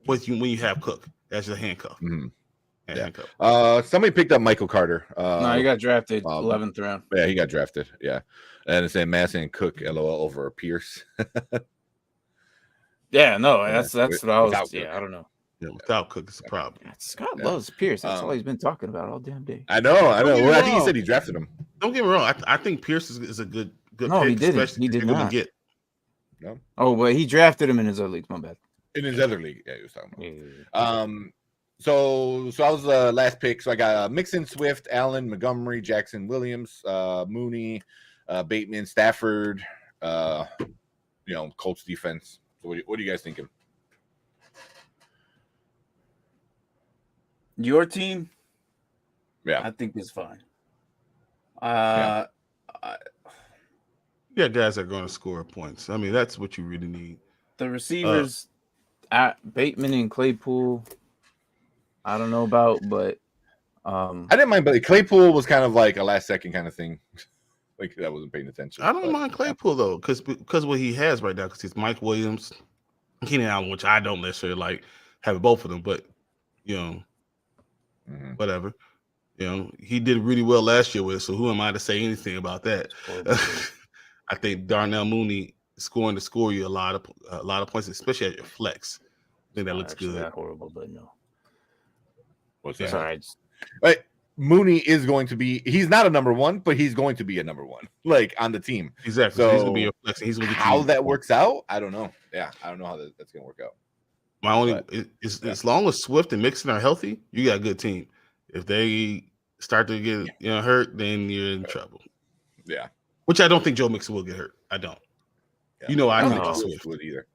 when you have Cook as your handcuff. Mhm. Handcuff. Somebody picked up Michael Carter. No, he got drafted 11th round. Yeah, he got drafted. Yeah, and it's saying Madison and Cook, LOL over Pierce. Yeah, no, that's what I was. Without Yeah, Cook. I don't know. Yeah, without Cook, it's a problem. Scott loves Pierce. That's all he's been talking about all damn day. I know. Don't get me Well, I think he wrong. said he drafted him. Don't get me wrong. I think Pierce is a good No, pick. he didn't. especially He if did you're gonna not. Get. No, Oh, but he drafted him in his other league. My bad. in his other league. Yeah, he was talking about. Yeah. So I was the last pick. So I got Mixon, Swift, Allen, Montgomery, Jackson, Williams, Mooney, Bateman, Stafford. Colts defense. So what are you guys thinking? Your team, Yeah, I think is fine. Yeah, guys that are going to score points. I mean, that's what you really need. The receivers, Bateman and Claypool. I don't know about, but I didn't mind, but Claypool was kind of like a last second kind of thing. Like I wasn't paying attention. I don't but, mind Claypool though, because what he has right now, because he's Mike Williams, Keenan Allen, which I don't necessarily like having both of them, but whatever. He did really well last year with it, so who am I to say anything about that? I think Darnell Mooney scoring to score you a lot of points, especially at your flex. I think that looks good. That horrible, but no. What's It's that? all right. But Mooney is going to be. He's not a number one, but he's going to be a number one, like on the team. Exactly. So he's gonna be your flex. And he's gonna get how you that works out, I don't know. Yeah, I don't know how that's going to work out. My only is as long as Swift and Mixon are healthy, you got a good team. If they start to get hurt, then you're in trouble. Yeah, Which I don't think Joe Mixon will get hurt. I don't. Yeah. I don't think think about Swift Swift. would either.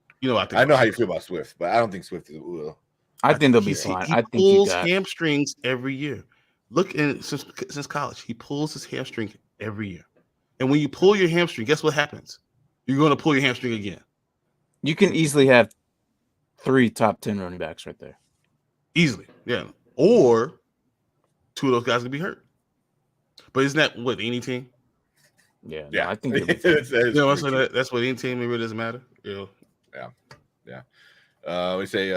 I know how you feel about Swift, but I don't think Swift will. I think they'll be fine. He I think pulls hamstrings every year. Look, since college, he pulls his hamstring every year. And when you pull your hamstring, guess what happens? You're going to pull your hamstring again. You can easily have 3 top 10 running backs right there. Easily, yeah. Or 2 of those guys could be hurt. But isn't that what any team? Yeah, Yeah, I think it'll be fine. That's what any team. Maybe it doesn't matter. We say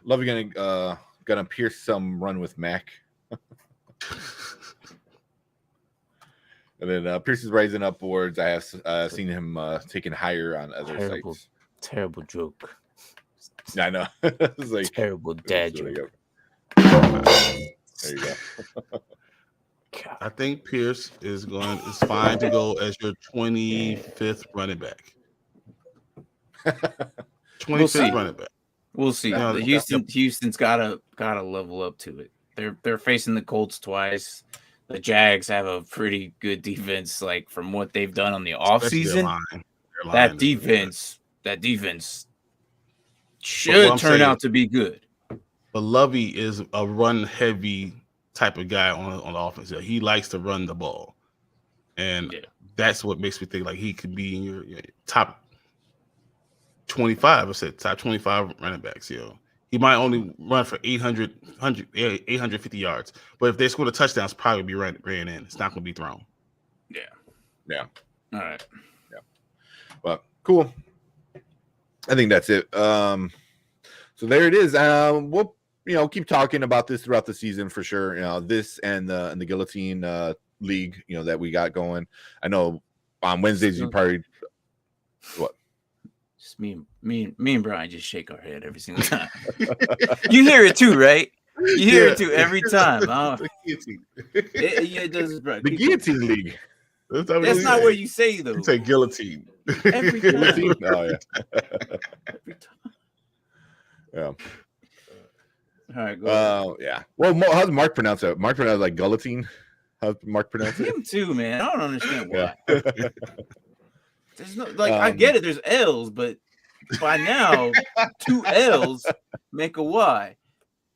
Love you gonna pierce some run with Mac. And then Pierce is rising upwards. I have seen him taken higher on other sites. Terrible joke. I know. It's like Terrible dad joke. joke. There you go. I think Pierce is fine to go as your 25th running back. 25th running back. We'll see. Yeah, Houston's gotta level up to it. They're facing the Colts twice. The Jags have a pretty good defense, like from what they've done on the offseason. That defense should turn out to be good. But Lovey is a run-heavy type of guy on the offense. He likes to run the ball, and that's what makes me think like he could be in your top 25. I said top 25 running backs. He might only run for 850 yards, but if they score the touchdowns, probably be ran in. It's not going to be thrown. Yeah. All right. Yeah. Well, cool. I think that's it. So there it is. We'll keep talking about this throughout the season for sure. This and the Guillotine League, that we got going. I know on Wednesdays you probably what. Just me and Brian just shake our head every single time. You hear it too, right? You hear it too every time. It does, bro. The Guillotine League. That's not what you say though. You say guillotine. Every time. Oh yeah. Every time. Yeah. All right. Go yeah. Well, how's Mark pronounce it? Mark pronounce it like guillotine. How's Mark pronounce it? Him too, man. I don't understand why. Yeah. There's no I get it. There's L's, but by now 2 L's make a Y.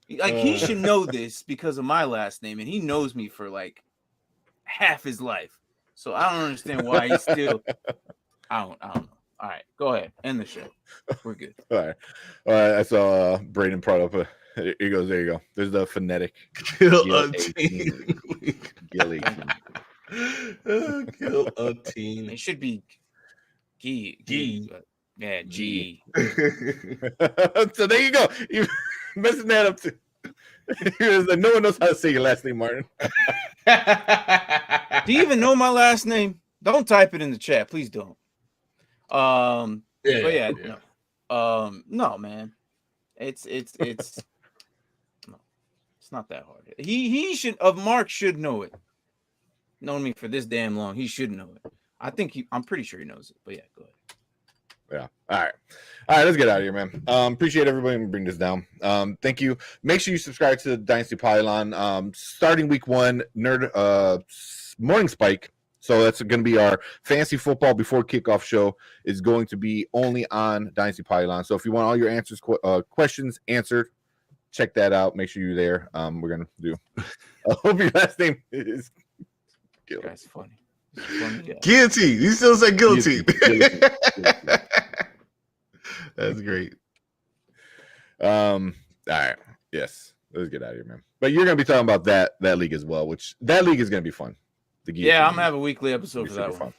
Like he should know this because of my last name, and he knows me for like half his life. So I don't understand why he's still. I don't know. All right, go ahead. End the show. We're good. All right. I saw Braden brought up here goes. There you go. There's the phonetic. Guillotine. Guillotine. Guillotine. It should be G. Yeah, G. So there you go. You messing that up too. Like, no one knows how to say your last name, Martin. Do you even know my last name? Don't type it in the chat, please don't. No, man. It's no, it's not that hard. He should Mark should know it. Known me for this damn long, he should know it. I'm pretty sure he knows it. But yeah, go ahead. Yeah. All right. Let's get out of here, man. Appreciate everybody and bring this down. Thank you. Make sure you subscribe to the Dynasty Pylon. Starting week 1, Nerd Morning Spike. So that's going to be our fantasy football before kickoff show. Is going to be only on Dynasty Pylon. So if you want all your questions answered, check that out. Make sure you're there. We're going to do. I hope your last name is. That's funny. Guillotine. You still say guillotine. Guillotine. That's great. All right. Yes. Let's get out of here, man. But you're going to be talking about that league as well, which that league is going to be fun. I'm going to have a weekly episode for that one. Fun.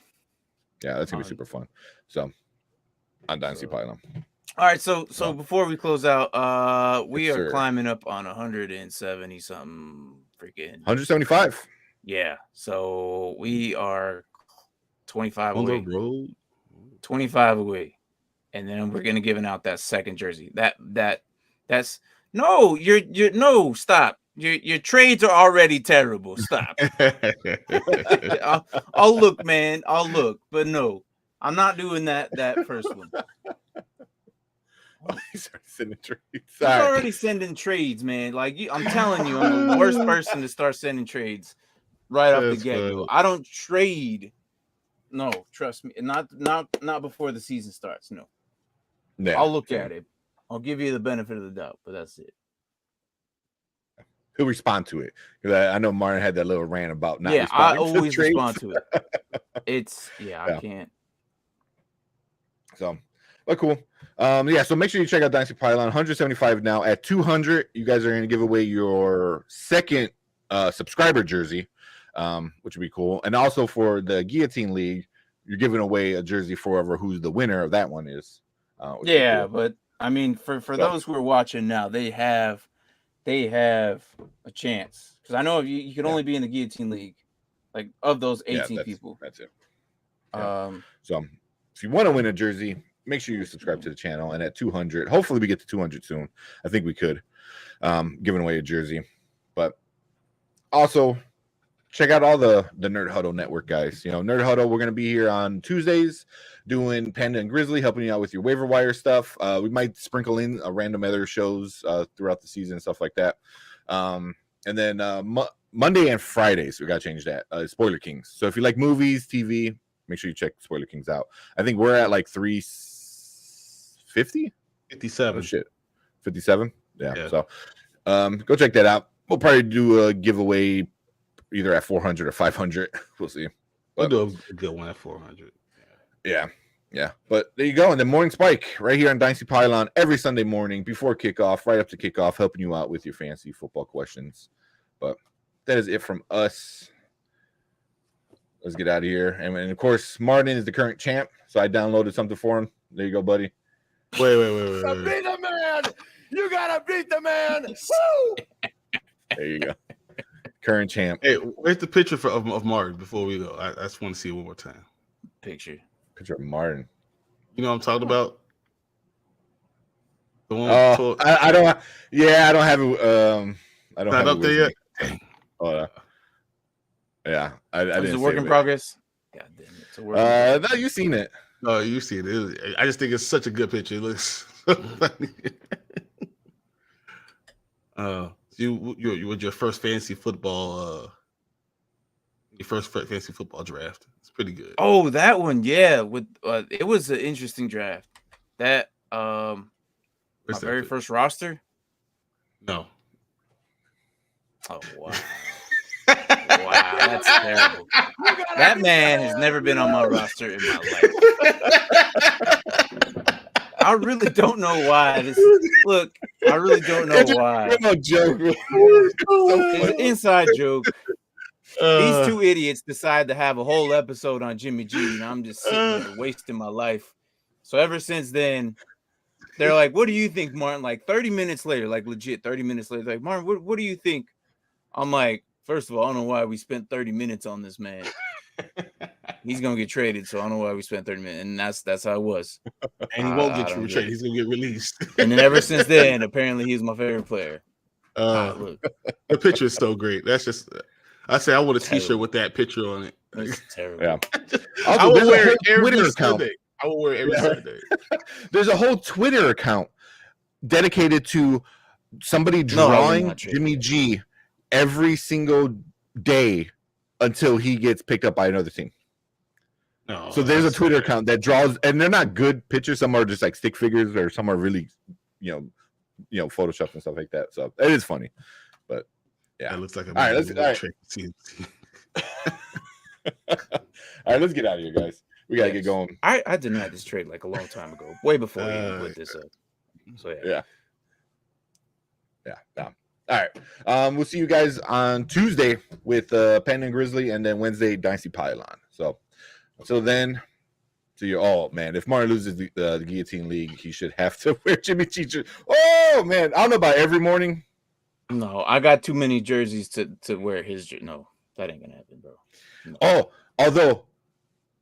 Yeah, that's going to be super fun. So, on Dynasty Pylon. All right, so before we close out, we are climbing up on 170 something freaking 175. Yeah, so we are 25 on away. the road. 25 away, and then we're gonna giving out that second jersey. That's no, you're no stop. Your trades are already terrible. Stop. I'll look, man. I'll look, but no, I'm not doing that first one. He's sending trades. He's already sending trades, man. Like I'm telling you, I'm the worst person to start sending trades right off the get-go. I don't trade. No, trust me. Not before the season starts. No. Yeah, I'll look at it. I'll give you the benefit of the doubt, but that's it. He'll respond to it because I know Martin had that little rant about not. Yeah, I always respond to it. I can't. So, but cool. So make sure you check out Dynasty Pylon. 175 now. At 200, you guys are going to give away your second subscriber jersey, which would be cool. And also for the Guillotine League, you're giving away a jersey for who's the winner of that one is. Cool. But I mean, for those who are watching now, they have a chance because I know if you can only be in the Guillotine League, like of those 18 people. That's it. Yeah. So if you want to win a jersey, make sure you subscribe to the channel. And at 200, hopefully we get to 200 soon. I think we could, giving away a jersey. But Also, check out all the Nerd Huddle Network guys. Nerd Huddle, we're going to be here on Tuesdays doing Panda and Grizzly, helping you out with your waiver wire stuff. We might sprinkle in random other shows throughout the season and stuff like that. And then Monday and Fridays, we got to change that. Spoiler Kings. So if you like movies, TV, make sure you check Spoiler Kings out. I think we're at like 350? 57. Oh, shit. 57? Yeah. So go check that out. We'll probably do a giveaway either at 400 or 500. We'll see. We'll do a good one at 400. Yeah. But there you go. And then Morning Spike right here on Dynasty Pylon every Sunday morning before kickoff, right up to kickoff, helping you out with your fantasy football questions. But that is it from us. Let's get out of here. And of course, Martin is the current champ, so I downloaded something for him. There you go, buddy. Wait. Beat the man! You gotta beat the man! Woo! There you go. Current champ. Hey, where's the picture of Martin before we go? I just want to see it one more time. Picture of Martin. You know what I'm talking about? The one I don't. Yeah, I don't have it. I don't have up it there yet. Yeah, I didn't. Is it work in progress? God damn it! It's a work no, you've seen it. Oh, you see it. I just think it's such a good picture. It looks so funny. You with your first fantasy football, draft. It's pretty good. Oh, that one, yeah. With it was an interesting draft. That my very first roster. No. Oh wow. Wow, that's terrible. That man has never been on my roster in my life. I really don't know why. I really don't know why. No joke. It's an inside joke. These two idiots decide to have a whole episode on Jimmy G, and I'm just sitting there wasting my life. So ever since then, they're like, "What do you think, Martin?" Like 30 minutes later, like legit 30 minutes later, like, Martin, what do you think? I'm like, first of all, I don't know why we spent 30 minutes on this man. He's gonna get traded, so I don't know why we spent 30 minutes, and that's how it was. And he won't get traded. He's gonna get released. And then ever since then, apparently he's my favorite player. Look, the picture is so great. That's just. I say I want a T-shirt with that picture on it. It's terrible. Yeah. I will wear it every Twitter Sunday. I will wear it every Sunday. There's a whole Twitter account dedicated to somebody drawing Jimmy G every single day until he gets picked up by another team. No, so there's a Twitter account that draws, and they're not good pictures. Some are just like stick figures, or some are really, Photoshop and stuff like that. So it is funny, but yeah, it looks like a all right. All right, let's get out of here, guys. We gotta get going. I denied this trade like a long time ago, way before we even put this up. So yeah. All right. We'll see you guys on Tuesday with Panda and Grizzly, and then Wednesday Dynasty Pylon. So until then, man, if Martin loses the Guillotine League, he should have to wear Jimmy G. Oh man, I don't know about every morning. No, I got too many jerseys to wear his jersey. No, that ain't gonna happen, bro. No. Oh, although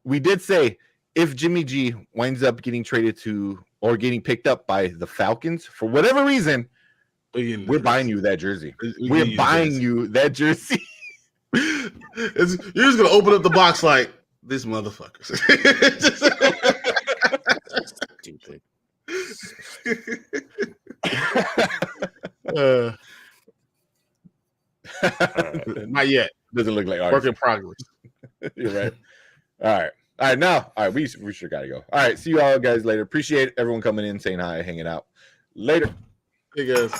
we did say if Jimmy G winds up getting traded to or getting picked up by the Falcons for whatever reason, we're buying you that jersey. We're buying you that jersey. You're just gonna open up the box like this motherfuckers. Stupid. Not yet. Doesn't look like work in progress. You're right. All right. Now, we sure gotta go. All right, see you all guys later. Appreciate everyone coming in, saying hi, hanging out. Later. Hey guys.